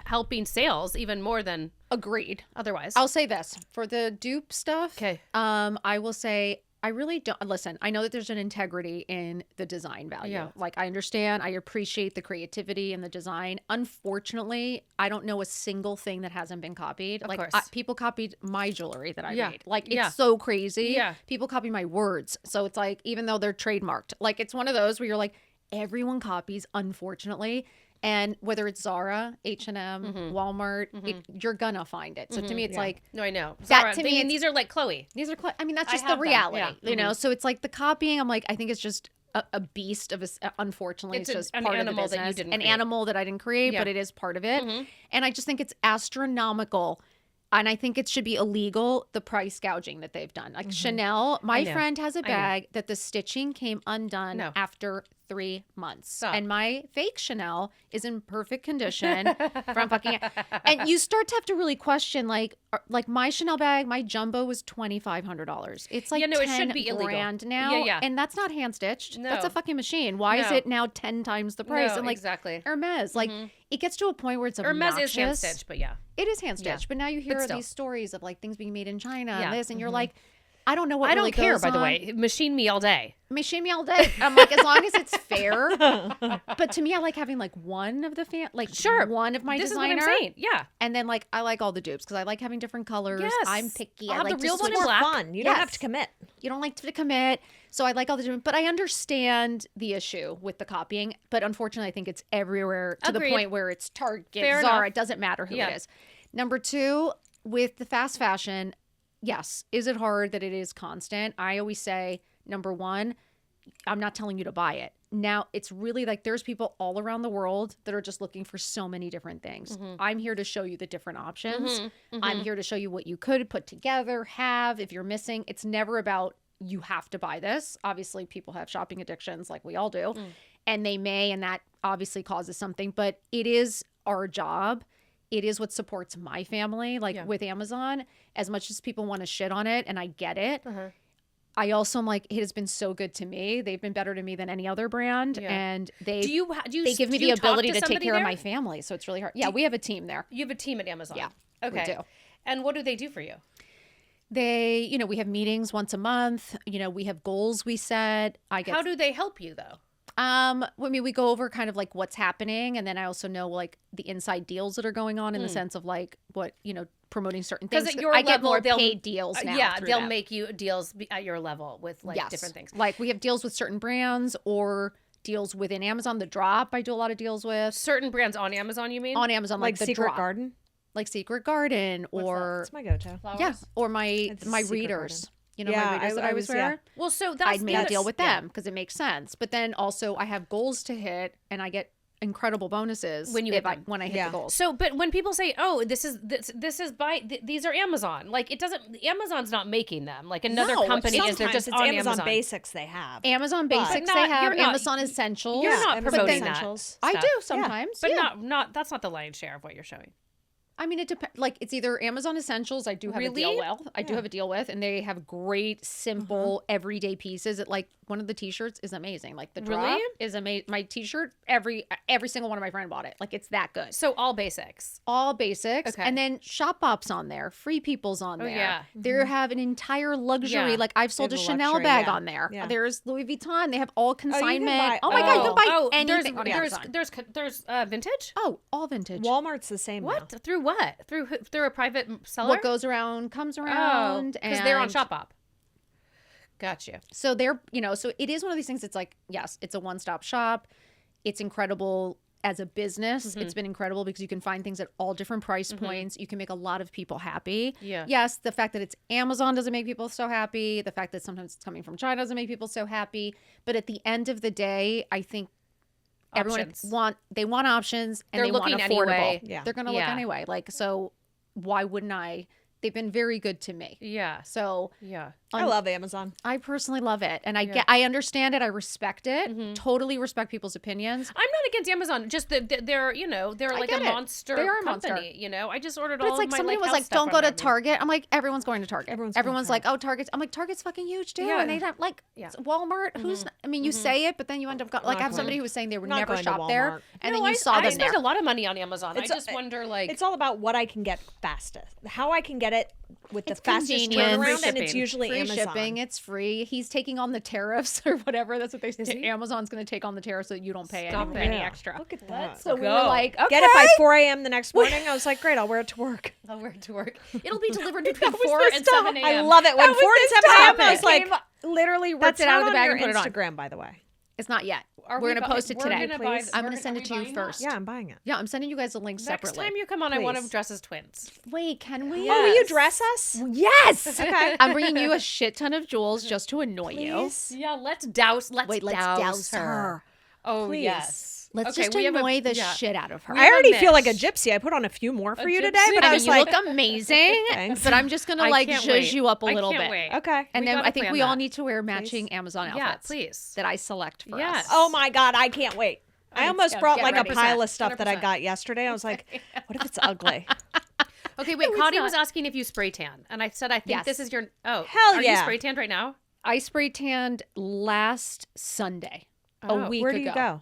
helping sales even more than Agreed. otherwise. I'll say this for the dupe stuff. Okay. I will say I really don't listen. I know that there's an integrity in the design value. Yeah. Like I understand, I appreciate the creativity and the design. Unfortunately, I don't know a single thing that hasn't been copied. Like course. people copied my jewelry that I Yeah. made. Like it's Yeah. so crazy. Yeah. People copy my words. So it's like even though they're trademarked, like it's one of those where you're like everyone copies, unfortunately. And whether it's Zara, H&M, Walmart, you're gonna find it. So to me, it's like No, I know. That Zara, to me, and these are like Chloe. these are. I mean, that's I just the have them, reality, yeah. you know. So it's like the copying. I'm like, I think it's just a beast of a. Unfortunately, it's just an part animal of the that you business. didn't An create. animal that I didn't create, Yeah. but it is part of it. And I just think it's astronomical. And I think it should be illegal, the price gouging that they've done. Like Chanel, my know. friend has a know. bag that the stitching came undone No. after 3 months. Stop. And my fake Chanel is in perfect condition from fucking. And you start to have to really question, like my Chanel bag, my jumbo was $2,500. It's like Yeah, no, it 10 should be illegal. grand now. Yeah, yeah. And that's not hand stitched. That's No. a fucking machine. Why is No. it now 10 times the price? No, and like exactly. Hermes, like it gets to a point where it's obnoxious. Hermes is hand stitched, but yeah. It is hand stitched, but now you hear still. these stories of like things being made in China Yeah. and this, and you're like, I don't know what I really don't care, goes by the on. way. Machine me all day. Machine me all day. I'm like, as long as it's fair. But to me, I like having like one of the Sure. one of my This designer, is what I'm saying. Yeah. and then like I like all the dupes because I like having different colors. Yes. I'm picky. I'll I have like the real to one switch. in black. Fun. You don't have Yes. to commit. You don't like to commit. So I like all the different, but I understand the issue with the copying. But unfortunately, I think it's everywhere to Agreed. the point where it's Target, Fair Zara. enough. It doesn't matter who Yeah. it is. Number two, with the fast fashion, yes, is it hard that it is constant? I always say, number one, I'm not telling you to buy it. Now, it's really like there's people all around the world that are just looking for so many different things. I'm here to show you the different options. I'm here to show you what you could put together, have, if you're missing. It's never about you have to buy this. Obviously, people have shopping addictions like we all do, and they may, and that obviously causes something, but it is our job. It is what supports my family, like with Amazon, as much as people want to shit on it, and I get it. I also am like, it has been so good to me. They've been better to me than any other brand, and they they give me the ability to take care of my family. So it's really hard. Yeah, we have a team there. You have a team at Amazon. Yeah, Okay. we do. And what do they do for you? They, you know, we have meetings once a month. You know, we have goals we set. I get How do they help you though? I mean, we go over kind of like what's happening, and then I also know like the inside deals that are going on in the sense of like what, you know, promoting certain things. Because at your I get level, more they'll paid deals now. Yeah, through they'll them. make you deals at your level with like Yes. different things. Like we have deals with certain brands or deals within Amazon. The Drop, I do a lot of deals with Certain brands on Amazon, you mean? on Amazon, Like the Secret Drop, Garden. like Secret Garden, What's or That's my go-to. Flowers? yeah, or my It's my Secret readers. Garden. You know, Yeah, my readers that I always was, yeah. wear. Well, so that's I'd make a deal with yeah. them because it makes sense. But then also I have goals to hit, and I get incredible bonuses When you hit if I them. when I hit Yeah. the goals. So, but when people say, "Oh, this is these are Amazon," like it doesn't. Amazon's not making them. Like another No, company is. They're Sometimes just it's on Amazon Basics they have. Amazon Basics not- they have, you're not- Amazon Essentials. You're not Amazon promoting that. Essentials. I stuff. do sometimes, but yeah. not. That's not the lion's share of what you're showing. I mean, it depends. Like it's either Amazon Essentials. I do have a deal Really? with. I do have a deal with, and they have great, simple, everyday pieces. It like one of the T-shirts is amazing. Like the Drop Really? is amazing. My T-shirt, every single one of my friend bought it. Like it's that good. So all basics. All basics, Okay. and then Shop Bop's on there. Free People's on there. yeah. They have an entire luxury. Yeah. Like I've sold a have a Chanel luxury, bag yeah. on there. Yeah. There's Louis Vuitton. They have all consignment. buy- Oh my god, you can buy anything on there's Amazon. there's vintage. Oh, all vintage. Walmart's the same What now. through what through a private seller? What goes around comes around. because they're on and- Shopbop. Gotcha. So they're, you know, so it is one of these things. It's like, yes, it's a one-stop shop. It's incredible as a business. It's been incredible because you can find things at all different price points. You can make a lot of people happy. Yeah. Yes, the fact that it's Amazon doesn't make people so happy. The fact that sometimes it's coming from China doesn't make people so happy. But at the end of the day, I think everyone Options. want options, and They're they want looking affordable. anyway. Yeah. They're going to look Yeah. anyway. Like, so why wouldn't I? They've been very good to me. Yeah. So Yeah. I love Amazon. I personally love it, and I understand it. I respect it. Mm-hmm. Totally respect people's opinions. I'm not against Amazon. Just that they're they're like a get it. monster They are a company. monster. You know, I just ordered But all it's like of my somebody was house like, stuff "Don't go on to there. Target." I'm like, everyone's going to Target. Everyone's going to Everyone's like, "Oh, Target's." I'm like, Target's fucking huge too. Yeah. And they have like Yeah. Walmart. Who's? I mean, you say it, but then you end up like I have somebody who was saying they would Not never going to shop there, Walmart. and No, then you saw I them spend there. a lot of money on Amazon. It's I just wonder like It's all about what I can get fastest. How I can get it with the It's fastest convenient. turnaround, Free and it's shipping. usually free Amazon. shipping. It's free. He's taking on the tariffs or whatever. That's what they say. he? Amazon's going to take on the tariffs so that you don't pay Stop any it. penny Yeah. extra. Look at that. So we were Go. like, okay. Get it by 4 a.m. the next morning. I was like, great, I'll wear it to work. I'll wear it to work. It'll be delivered between was 4 the and stuff. 7 a.m. I love it. When 4 and 7 a.m. I was like, literally ripped that's it out of not the on bag your and put it on. Instagram, by the way. It's not yet. Are We're we going to bu- post it we're today. gonna buy- Please. I'm we're going to gonna- send are it we to you buying that? first. Yeah, I'm buying it. Yeah, I'm sending you guys the link Next separately. time you come on, I want to Please. dress as twins. Wait, can we? Yeah. Oh, will you Yes. dress us? Yes. Okay. I'm bringing you a shit ton of jewels just to annoy you. Please. Yeah, let's douse. Let's Wait, let's douse, douse her. her. Oh Please. yes. Let's Okay, just we have a- annoy the yeah. shit out of her. We I have a already feel like a mix. gypsy. I put on a few more for you gypsy. today, but I I mean, was you like, look amazing, Thanks. but I'm just gonna I like can't zhuzh wait. you up a I little can't bit. wait. okay. And We then gotta I think plan we all that. need to wear matching Amazon outfits. Yeah, please. That I select for Yes. us. Oh my God, I can't wait. I almost yeah, brought get like ready. a pile of stuff that I 100%. got yesterday. I was like, what if it's ugly? Okay, wait. No, it's Kottie not. was asking if you spray tan, and I said I think Yes. this is your. Oh, Hell are you yeah. spray tanned right now? I spray tanned last Sunday, Oh. a week Where ago. do you go?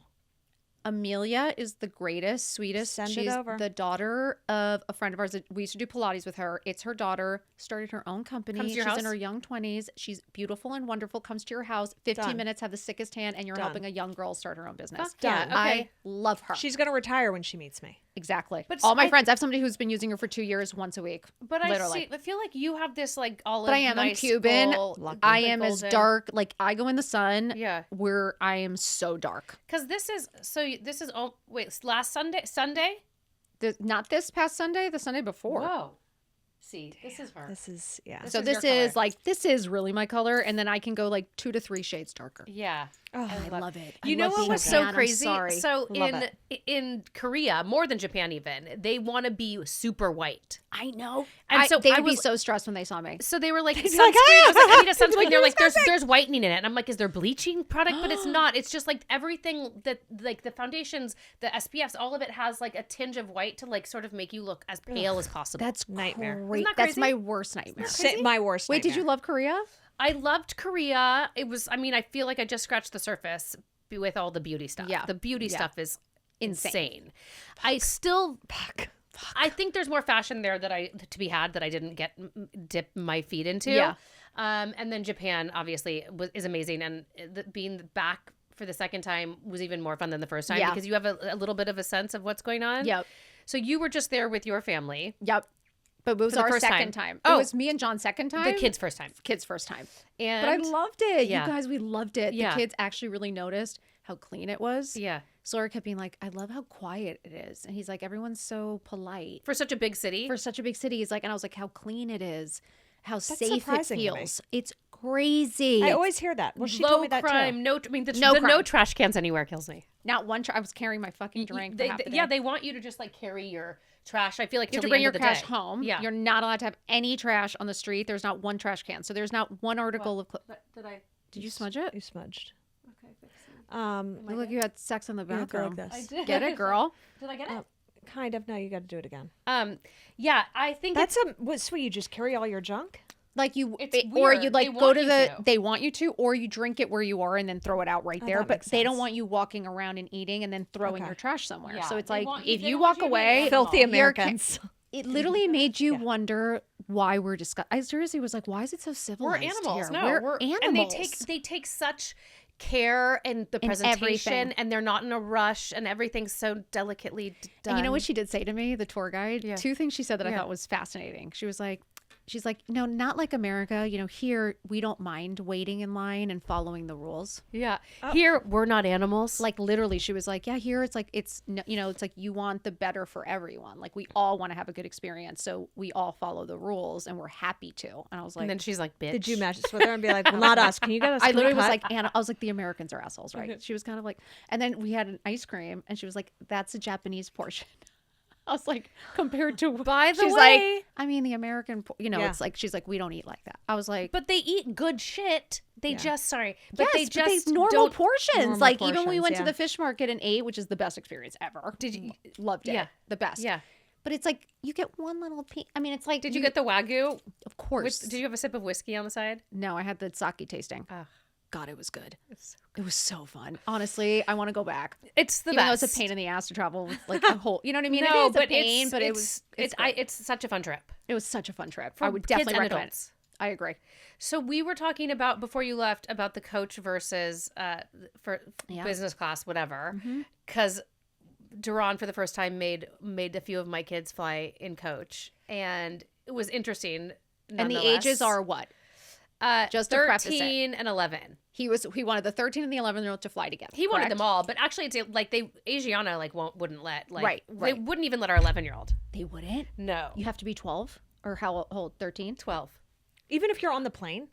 Amelia is the greatest, sweetest. Send it She's over. the daughter of a friend of ours. We used to do Pilates with her. It's her daughter. Started her own company. Comes to your She's house? in her young 20s. She's beautiful and wonderful. Comes to your house. 15 Done. minutes, have the sickest hand, and you're Done. helping a young girl start her own business. Fuck yeah. Done. Okay. I love her. She's going to retire when she meets me. Exactly. But All my I- friends. I have somebody who's been using her for 2 years, once a week. But Literally. I feel like you have this like olive. But I am. I'm nice Cuban. gold- I like am as golden- dark. Like I go in the sun. Yeah. Where I am so dark. Because this is this is last Sunday. Not this past Sunday. The Sunday before. Whoa. See, this is her. This is, yeah. This So is this your is color. like this is really my color, and then I can go like 2 to 3 shades darker. Yeah. Oh, I love it. You know what was so crazy? Sorry. So Love in Korea, more than Japan even, they want to be super white. I know. And so they I would be was- so stressed when they saw me. So they were like, sunscreen. like, I was like, I need a They'd be sunscreen. like, They're like, "You're there's whitening in it. And I'm like, is there bleaching product? But it's not. It's just like everything that like the foundations, the SPFs, all of it has like a tinge of white to like sort of make you look as pale as possible. That's Nightmare. Great. Isn't that That's crazy? my worst nightmare. My worst Wait, did you nightmare. love Korea? I loved Korea. It was, I mean, I feel like I just scratched the surface with all the beauty stuff. Yeah. The beauty Yeah. stuff is Insane. insane. I still, I think there's more fashion there to be had that I didn't dip my feet into. Yeah. And then Japan obviously is amazing, and being back for the second time was even more fun than the first time Yeah. because you have a little bit of a sense of what's going on. Yep. So you were just there with your family, Yep. But it was For the our first second time. Oh. It was me and John's second time. the kids' first time, Kids' first time. and But I loved it. Yeah. You guys, we loved it. Yeah. The kids actually really noticed how clean it was. yeah, Sawyer kept being like, I love how quiet it is. And he's like, everyone's so polite. for such a big city. For such a big city, he's like, and I was like, how clean it is, how safe it surprising to me. feels. It's crazy. I always hear that. Well, she low told me that crime, too. no. I mean, the No no crime. trash cans anywhere kills me. Not one. I was carrying my fucking drink. They, for half the yeah, day. they want you to just like carry your trash. I feel like You have till to the bring end your of the trash day. home. Yeah, You're not allowed to have any trash on the street. There's not one trash can. So there's not one article of. Did I? Did you smudge it? You smudged. Okay, fix it. Look like you had sex in the Yeah, go bathroom. like this. did. Get it, girl? Did I get it? Kind of. No, you got to do it again. Yeah, I think That's what you just carry all your junk? Like you, It's or weird. you'd They like go want to you the. to. They want you to, or you drink it where you are and then throw it out right there. that But makes they don't sense. want you walking around and eating and then throwing Okay. your trash somewhere. Yeah, So it's they like want- if they you don't want walk you to be an away, animal. Filthy You're Americans. it literally made you wonder why we're discussing. I seriously was like, why is it so we're civilized animals. here? No, we're animals. And they take such care and the In presentation, everything. and they're not in a rush, and everything's so delicately done. And you know what she did say to me, the tour guide? Yeah. 2 things she said that I Yeah. thought was fascinating. She's like, no, not like America. You know, here we don't mind waiting in line and following the rules. Yeah, here we're not animals. Like literally, she was like, yeah, here it's like it's like you want the better for everyone. Like we all want to have a good experience, so we all follow the rules and we're happy to. And I was like, and then she's like, "Bitch." Did you match this with her and be like, well, not us. Can you get us I a literally was cut? like, Anna, I was like, the Americans are assholes, right? She was kind of like, and then we had an ice cream, and she was like, that's a Japanese portion. I was like, compared to, By the she's way- like, I mean, the American, Yeah. it's like, she's like, we don't eat like that. I was like, But they eat good shit. They just but yes, they but just normal don't. portions. Normal Like even when we portions, went to yeah. the fish market and ate, which is the best experience ever. Did you? Loved it. Yeah. The best. Yeah. But it's like you get one little piece. I mean, it's like Did you get the wagyu? Of course. Did you have a sip of whiskey on the side? No, I had the sake tasting. Ugh. God, it was good. It's so It was so fun. Honestly, I want to go back. It's the Even though best. it's a pain in the ass to travel with like a whole, you know what I mean? No, it is a but pain, it's, but it's, it's such a fun trip. it was such a fun trip. For I would kids definitely and recommend it. adults. I agree. So we were talking about before you left about the coach versus for business class, whatever, because Duran for the first time made a few of my kids fly in coach, and it was interesting. And the ages are what? Just to preface it. 13 and 11. He wanted the 13 and the 11-year-old to fly together. He wanted correct? them all, but actually, it's like Asiana wouldn't let Right. They wouldn't even let our 11-year-old. They wouldn't. No, You have to be 12 or how old? 13. 12. Even if you're on the plane.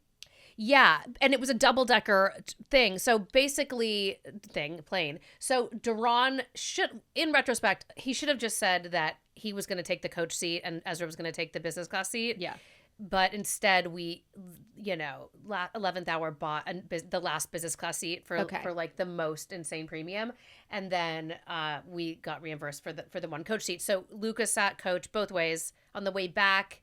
Yeah, and it was a double-decker thing. So basically, plane. So Duran should, in retrospect, he should have just said that he was going to take the coach seat and Ezra was going to take the business class seat. Yeah. But instead, we, 11th hour bought the last business class seat for like the most insane premium, and then we got reimbursed for the one coach seat. So Lucas sat coach both ways. On the way back,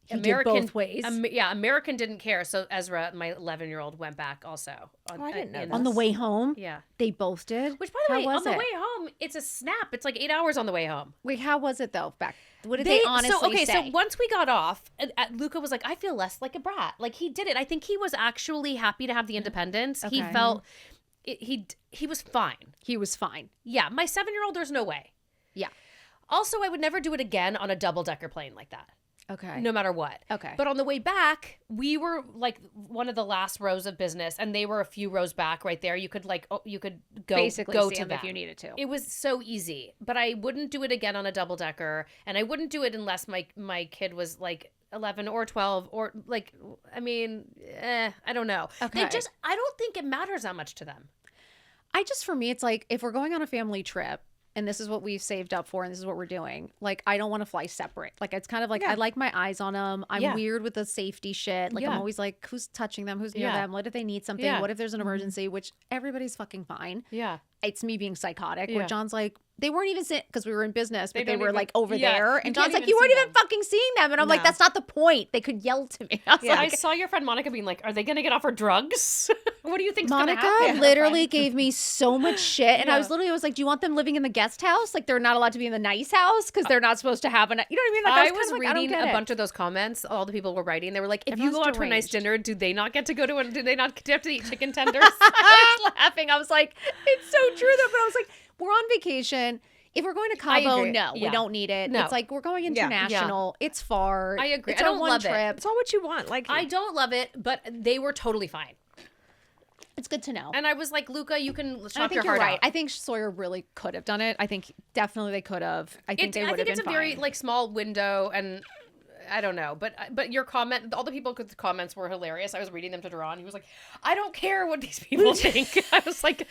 He did both ways. American didn't care. So Ezra, my 11-year-old, went back also. I didn't know On the way home? Yeah. They both did? Which, by the way, How on was the it? way home, it's a snap. It's like 8 hours on the way home. Wait, how was it though? Back. What did they honestly say? So once we got off, Luca was like, I feel less like a brat. Like, he did it. I think he was actually happy to have the independence. He Okay. felt he was fine. He was fine. Yeah, my 7-year-old, there's no way. Yeah. Also, I would never do it again on a double-decker plane like that. Okay. No matter what. Okay. But on the way back, we were like one of the last rows of business, and they were a few rows back right there. You could go Basically go see to him them if you needed to. It was so easy, but I wouldn't do it again on a double decker, and I wouldn't do it unless my kid was like 11 or 12 or like, I mean, I don't know. Okay. I don't think it matters that much to them. For me, it's like if we're going on a family trip and this is what we've saved up for and this is what we're doing, like, I don't want to fly separate. Like, it's kind of like, I like my eyes on them. I'm weird with the safety shit. Like, I'm always like, who's touching them? Who's near them? What if they need something? Yeah. What if there's an emergency? Which everybody's fucking fine. Yeah. It's me being psychotic. Where Yeah. John's like, they weren't even sitting because we were in business, but they don't were even- like over yeah, there. you And can't John's like, even you weren't see even them. fucking seeing them. And I'm like, No. that's not the point. They could yell to me. I was Yeah, like, I saw your friend Monica being like, "Are they gonna get off her drugs? What do you think's gonna Monica happen?" literally gave me so much shit, and I Yeah. was like, "Do you want them living in the guest house? Like, they're not allowed to be in the nice house because they're not supposed to have you know what I mean?" Like, I kind was of like, reading I a don't bunch of those comments. All the people were writing. They were like, "If you Everyone's go out to a nice deranged. dinner, do they not get to go to one? Do they not have to eat chicken tenders?" I was laughing. I was like, "It's so true, though." But I was like, "We're on vacation. If we're going to Cabo, agree. no, we Yeah. don't need it. No. It's like we're going Yeah. international. It's far. I agree. It's I our don't one love it. trip. It's all what you want. Like, I don't love it, but they were totally fine. It's good to know." And I was like, Luca, you can And I shop think your you're heart right. out. I think Sawyer really could have done it. I think definitely they could have. I think they would have been it's a fine. very like small window, and I don't know, but your comment, all the people with the comments were hilarious. I was reading them to Duran. He was like, "I don't care what these people think." I was like,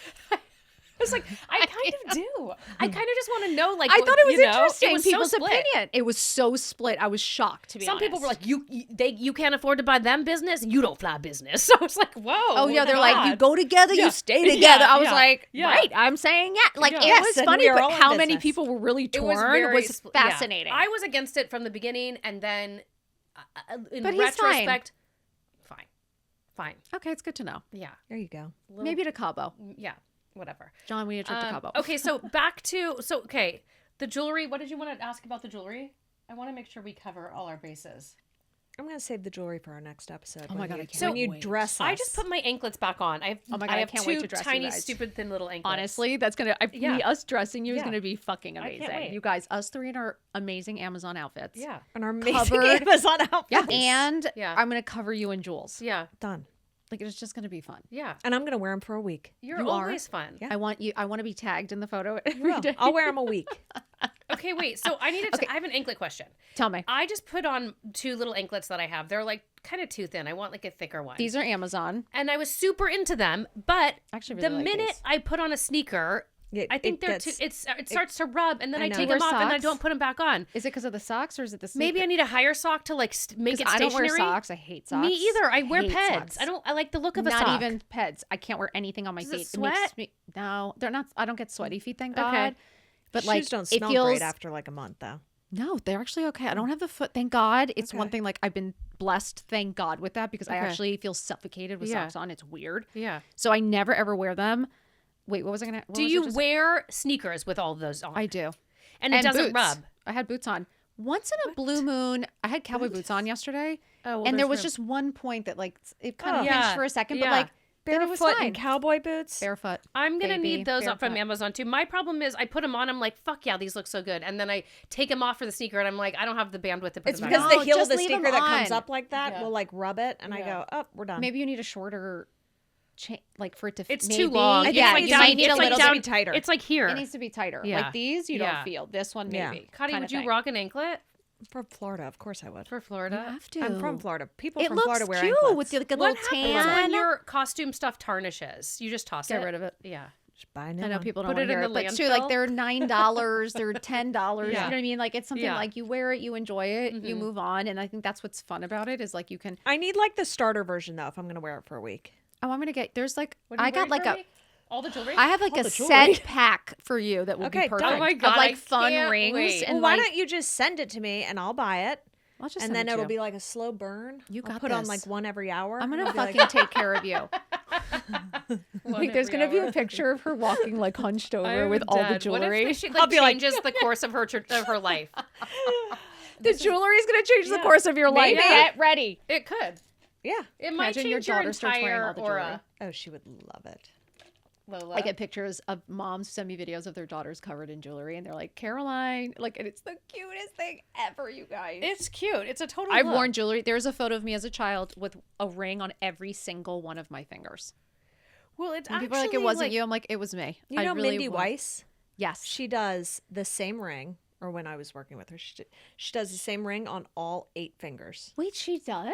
I kind of do. I kind of just want to know, like, I thought it was interesting. It was so People's split. opinion. It was so split. I was shocked, to be Some honest. people were like, you can't afford to buy them business. You don't fly business. So I was like, whoa. "Oh yeah," they're like, "You God. go together, Yeah. you stay together." I was Yeah. like, Yeah. "Right, I'm saying yeah." Like Yeah. it Yes, was and funny, we are all but in how many business. people were really It torn was very was fascinating. Yeah. I was against it from the beginning, and then in But he's fine. retrospect, fine. Okay, it's good to know. Yeah. there you go. Maybe to Cabo. Yeah. Whatever. John, we need a trip to Cabo. Okay, so the jewelry. What did you want to ask about the jewelry? I want to make sure we cover all our bases. I'm gonna save the jewelry for our next episode. Oh my when God, you- I can't when you wait. dress us. I just put my anklets back on. Oh my God, I I have can't two wait to dress you tiny, guys. stupid, thin little anklets. Honestly, that's gonna Yeah. us dressing you is Yeah. gonna be fucking I can't amazing. wait. You guys, us three in our amazing Amazon outfits. Yeah. and our amazing Covered. Amazon outfits. Yeah, and Yeah. I'm gonna cover you in jewels. Yeah. Done. Like it's just gonna be fun. Yeah. And I'm gonna wear them for a week. You're You are? always fun. Yeah. I want to be tagged in the photo every Well, day. I'll wear them a week. Okay, wait. So I have an anklet question. Tell me. I just put on two little anklets that I have. They're like kind of too thin. I want like a thicker one. These are Amazon. And I was super into them, but Actually, the really like minute these. I put on a sneaker, I think they're too. It starts to rub, and then I I know. take Do you them wear off, and I socks? don't put them back on. Is it because of the socks or is it the Maybe I need a higher sock to like make it I stationary. don't wear socks. I hate socks. Me either. I wear hate peds. socks. I like the look of a Not sock. even peds. I can't wear anything on my Does it feet. sweat? makes me no. They're not. I don't get sweaty feet, thank God. Okay. But Shoes like don't it smell feels great after like a month though. No, they're actually okay. I don't have the foot. Thank God. It's one thing, like, I've been blessed, thank God, with that, because I actually feel suffocated with socks on. It's weird. Yeah. So I never, ever wear them. Wait, what was I going to... Do you wear sneakers with all of those on? I do. And it doesn't boots. rub? I had boots on. Once in a blue moon, I had cowboy boots on yesterday. Oh, well, and there there's was room. just one point that, like, it kind of Yeah. pinched for a second, but, Yeah. like, then it was Barefoot fine. and cowboy boots. Barefoot. I'm going to baby, need those up from barefoot. Amazon too. My problem is I put them on. I'm like, fuck yeah, these look so good. And then I take them off for the sneaker and I'm like, I don't have the bandwidth to put It's them because back on. the heel of just the leave 'em sneaker that comes on. up like that will like rub it, and I go, oh, we're done. Maybe you need a shorter chain, like, for it to It's maybe. too long. It's Yeah, like you down- might need it's a like little down- bit tighter. It's like here. It needs to be tighter. Yeah. Like these, you Yeah. don't feel. This one, Yeah. maybe. Cottie, kinda would you thing. rock an anklet For Florida, of course I would. for You Florida? have to. I'm from Florida. People It from looks Florida wear cute anklets. with like a What little happens tan. when your costume stuff tarnishes? You just toss it? Get rid of it. Yeah. Just buy a new I know one. people don't Put want to it in hear the it, but too, like, landfill? they're $9, they're $10. Yeah. You know what I mean? Like, it's something Yeah. like you wear it, you enjoy it, you move on, and I think that's what's fun about it is like you can. I need like the starter version though if I'm gonna wear it for a week. Oh, I'm gonna get. There's like What are you I got wearing like for a. me? All the jewelry? I have like All a the jewelry. set pack for you that would Okay, be done. perfect. Oh my God, of like I fun can't rings wait. and Well, why like. don't you just send it to me and I'll buy it, I'll just and send then it to it'll you. be like a slow burn. You I'll got put on this. like one every hour. I'm and gonna I'll be fucking like, take care of you. Like, there's gonna be a picture of her walking like hunched over with all the jewelry. What if she I'll like be like- changes the course of her life? The jewelry's gonna change the course of your life. Maybe. Get ready. It could. yeah. It might Imagine your change your daughter starts wearing entire all the jewelry. aura. Oh, she would love it. Lola. I get pictures of moms send me videos of their daughters covered in jewelry, and they're like, Caroline, like, and it's the cutest thing ever, you guys. It's cute. It's a total. I've look. worn jewelry. There's a photo of me as a child with a ring on every single one of my fingers. Well, it's And actually people are like, it wasn't you. I'm like, it was me. You I know really Mindy was. Weiss? Yes. She does the same ring, or when I was working with her, she does the same ring on all 8 fingers. Wait, she does?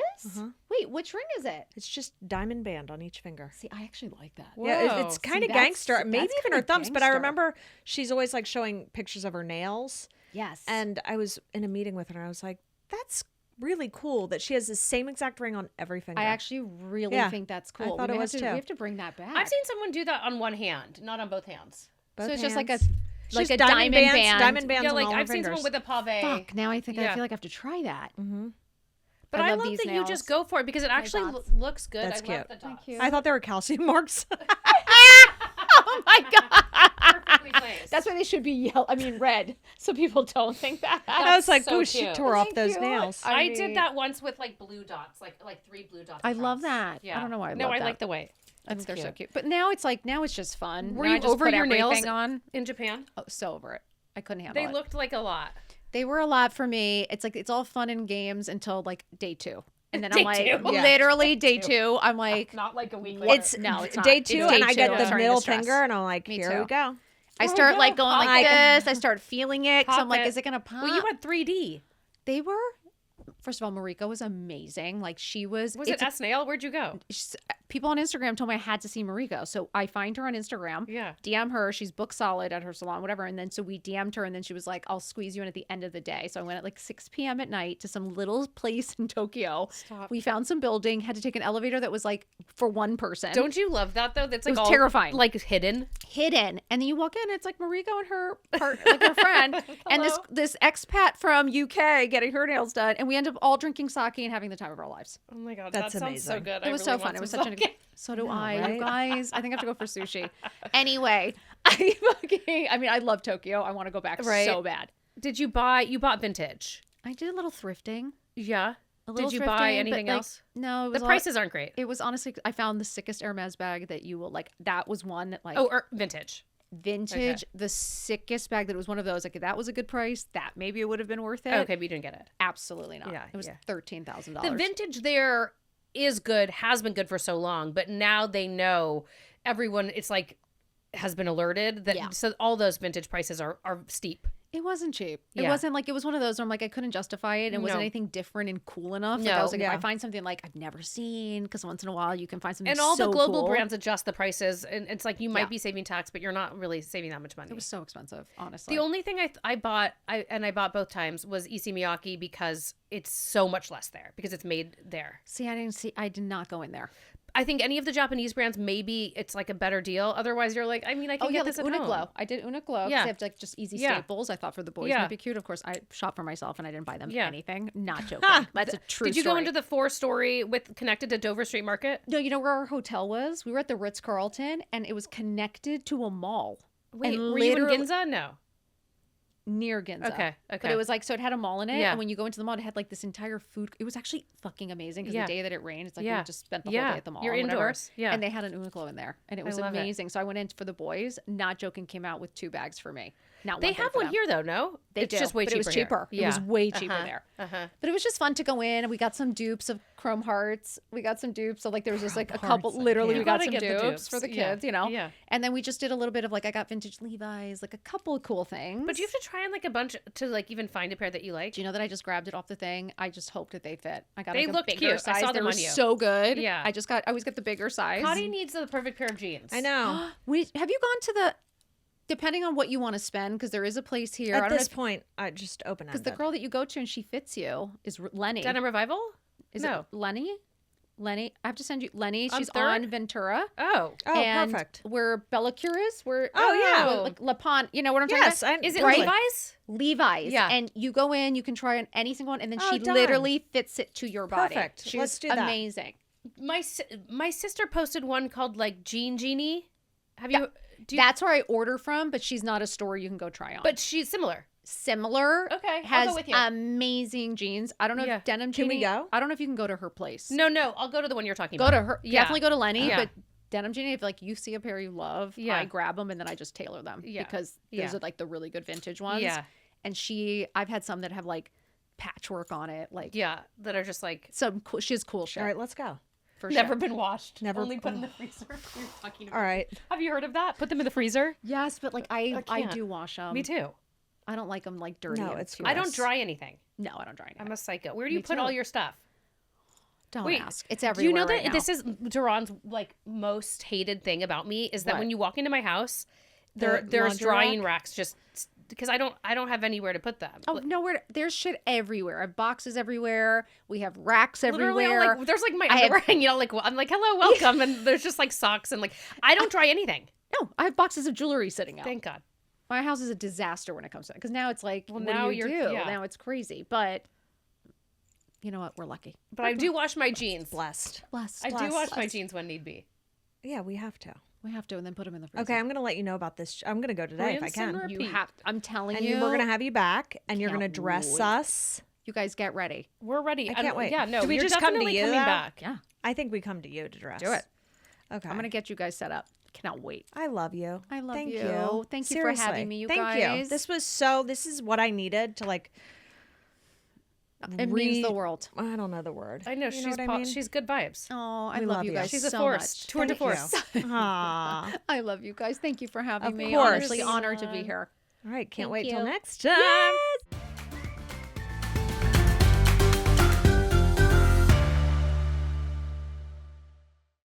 Wait, which ring is it? It's just diamond band on each finger. See, I actually like that. Yeah, it's Whoa. kind of that's- gangster. Maybe that's even her kinda thumbs. But I gangster. remember she's always like showing pictures of her nails. Yes. And I was in a meeting with her, and I was like, "That's really cool that she has the same exact ring on every finger." I actually really Yeah, think that's I cool. thought we it may was have to, too. We have to bring that back. I've seen someone do that on one hand, not on both hands. Both so it's just like a hands. like Just a diamond band. diamond bands Yeah, on like all her I've seen fingers. someone with a pave. Fuck. Now I think I Yeah. feel like I have to try that. But I love love these that you nails. just go for it because it actually dots. looks good. That's I love cute. the dots. Thank you. I thought they were calcium marks. Oh my god. Perfectly placed. That's why they should be yellow. I mean red, so people don't think that. I was like, so "Ooh, she cute. tore off Thank those you. nails." I mean, did that once with like blue dots, like 3 blue dots. I love across. that. Yeah. I don't know why I No, love I that. like the way. I think they're so cute. cute. But now it's like it's just fun. Were Now I you just over put your nails everything on? in Japan? Oh, so over it. I couldn't handle They it. looked like a lot. They were a lot for me. It's like it's all fun and games until like day 2. And then Day I'm like, 2. Yeah. literally day 2. I'm like, Not like a week What? later. It's No, it's not. day It's 2, day and I 2. get I'm the starting to middle stress. finger, and I'm like, Me "Here too. we go." I start go, like going pop like it. this. I start feeling it. So Pop I'm like, it. is it gonna pop? Well, you had 3D. They were. First of all, Marika was amazing. Like she was. Was it SNL? Where'd you go? People on Instagram told me I had to see Mariko. So I find her on Instagram. Yeah. DM her. She's booked solid at her salon, whatever. And then so we DM'd her, and then she was like, I'll squeeze you in at the end of the day. So I went at like 6 p.m. at night to some little place in Tokyo. Stop. We found some building, had to take an elevator that was like for one person. Don't you love that though? That's like was all terrifying. like hidden. Hidden. And then you walk in, it's like Mariko and her like her friend, and this expat from UK getting her nails done, and we end up all drinking sake and having the time of our lives. Oh my god, That's that sounds so amazing. good. It was so fun. It was such an. So do I, right? you guys. I think I have to go for sushi. Anyway, I mean, I love Tokyo. I want to go back Right. so bad. Did you buy? You bought vintage. I did a little thrifting. Yeah. A little Did you buy thrifting, anything but, like, else? No, it was The all- prices aren't great. It was honestly, I found the sickest Hermes bag that you will like. That was one that like. Oh, vintage. Vintage, the sickest bag that was one of those. Like, if that was a good price, that maybe it would have been worth it. Okay, but you didn't get it. Absolutely not. Yeah, It was yeah. $13,000. The vintage there is good, has been good for so long, but now they know everyone. It's like has been alerted that Yeah. so all those vintage prices are steep. It wasn't cheap. It Yeah. wasn't like, it was one of those where I'm like, I couldn't justify it. And it wasn't No. anything different and cool enough. Like, No, I was like, if yeah. I find something like I've never seen, because once in a while you can find something And all so the global cool. brands adjust the prices, and it's like you might Yeah. be saving tax, but you're not really saving that much money. It was so expensive, honestly. The only thing I bought, I bought both times, was Issey Miyake because it's so much less there because it's made there. See, I did not go in there. I think any of the Japanese brands, maybe it's like a better deal. Otherwise, you're like, I mean, I can get this at home. Uniqlo. I did Uniqlo. Yeah. They have like just easy Yeah. staples. I thought for the boys Yeah. might be cute. Of course, I shop for myself and I didn't buy them Yeah. anything. Not joking. That's a true Did you story. go into the 4-story with connected to Dover Street Market? No, you know where our hotel was? We were at the Ritz-Carlton and it was connected to a mall. Wait, And were you in literally- Ginza? No. Near Ginza. Okay. But it was like, so it had a mall in it. Yeah. And when you go into the mall, it had like this entire food. It was actually fucking amazing because Yeah. the day that it rained, it's like Yeah. we just spent the Yeah. whole day at the mall. You're and whatever. indoors. Yeah. And they had an Uniqlo in there. And it was love it. amazing. So I went in for the boys. Not joking, came out with 2 bags for me. Not They one thing have for one them. here, though, no? They It's do, just way but cheaper. it was cheaper. Here. It was Yeah. way cheaper there. Uh-huh. But it was just fun to go in. We got some dupes of Chrome Hearts. We got some dupes. So like there was just like a couple, Hearts, literally yeah. we got Gotta some get the dupes for the dupes. Yeah. kids, you know? Yeah. And then we just did a little bit of like, I got vintage Levi's, like a couple of cool things. But do you have to try on like a bunch to like even find a pair that you like? Do you know that I just grabbed it off the thing? I just hoped that they fit. I got They like a looked bigger cute. I size. saw They them were on you. so good. Yeah. I always get the bigger size. Kottie needs the perfect pair of jeans. I know. Have you gone to the? Depending on what you want to spend, because there is a place here. I At don't know this if point, I just open it. because the girl that you go to and she fits you is Lenny. Denim Revival? Is no. it Lenny? Lenny, I have to send you Lenny. On She's Third? on Ventura. Oh. Oh, and perfect. Where Bella Cure is. Where Oh, yeah. like La Pont. You know what I'm Yes, talking about? Is it Right. Levi's? Levi's. Yeah. And you go in, you can try on any single one, and then Oh, she done. literally fits it to your body. Perfect. She's Let's do that. amazing. My sister posted one called like Jean Genie. Have you? Do you That's where I order from, but she's not a store you can go try on. but she's similar. similar. Okay, I'll has go with you. amazing jeans. I don't know Yeah. if Denim Can we Genie. go? I don't know if you can go to her place. No, I'll go to the one you're talking Go about. to her. Yeah. Definitely go to Lenny. Yeah. But Denim Genie, if like you see a pair you love, Yeah. I grab them and then I just tailor them Yeah. because Yeah. those are like the really good vintage ones. Yeah. And I've had some that have like patchwork on it, like Yeah, that are just like some cool. She has cool shit. All right, let's go. For never sure. been washed. Never- Only put in the freezer. You're fucking All right. Have you heard of that? Put them in the freezer. Yes, but like I can't. do wash them. Me too. I don't like them like dirty. No, and it's too I don't gross. dry anything. No, I don't dry anything. I'm a psycho. Where do you Me put too. all your stuff? Don't Wait, ask. It's Do you everywhere. know that right now. this is Duran's like most hated thing about me is that What? when you walk into my house, The there's laundry drying rack? racks just because I don't have anywhere to put them. Oh, nowhere. There's shit everywhere. I have boxes everywhere. We have racks Literally, everywhere. there's like my I have- underwear hanging out. Like I'm like, hello, welcome, and there's just like socks and like I don't dry anything. No, I have boxes of jewelry sitting out. Thank God. My house is a disaster when it comes to it because now it's like, Well, what now do you you're- do? yeah. Now it's crazy. But you know what? We're lucky. But I do wash my jeans. Blessed. Blessed. I do Bless. wash my jeans when need be. Yeah, we have to. We have to, and then put them in the freezer. Okay, I'm going to let you know about this. I'm going to go today if I Rinse and can. repeat. You have. I'm telling And you. we're going to have you back, and you're going to Can't dress wait. us. You guys get ready. We're ready. I can't wait. Yeah, no, Do we you're just come to definitely you, coming though? back. Yeah. I think we come to you to dress. Do it. Okay. I'm gonna get you guys set up. Cannot wait. I love you. I love Thank you. Thank you for having Seriously. me, you Thank guys. you. This is what I needed to like. It means the world. I don't know the word. I know You she's what I mean? she's good vibes. Oh, I We love love you you. guys. She's a so force. much. Tour de Thank force. you. Aw. I love you guys. Thank you for having Of me. course. Honestly, honored to be here. All right, can't Thank wait till you. next time.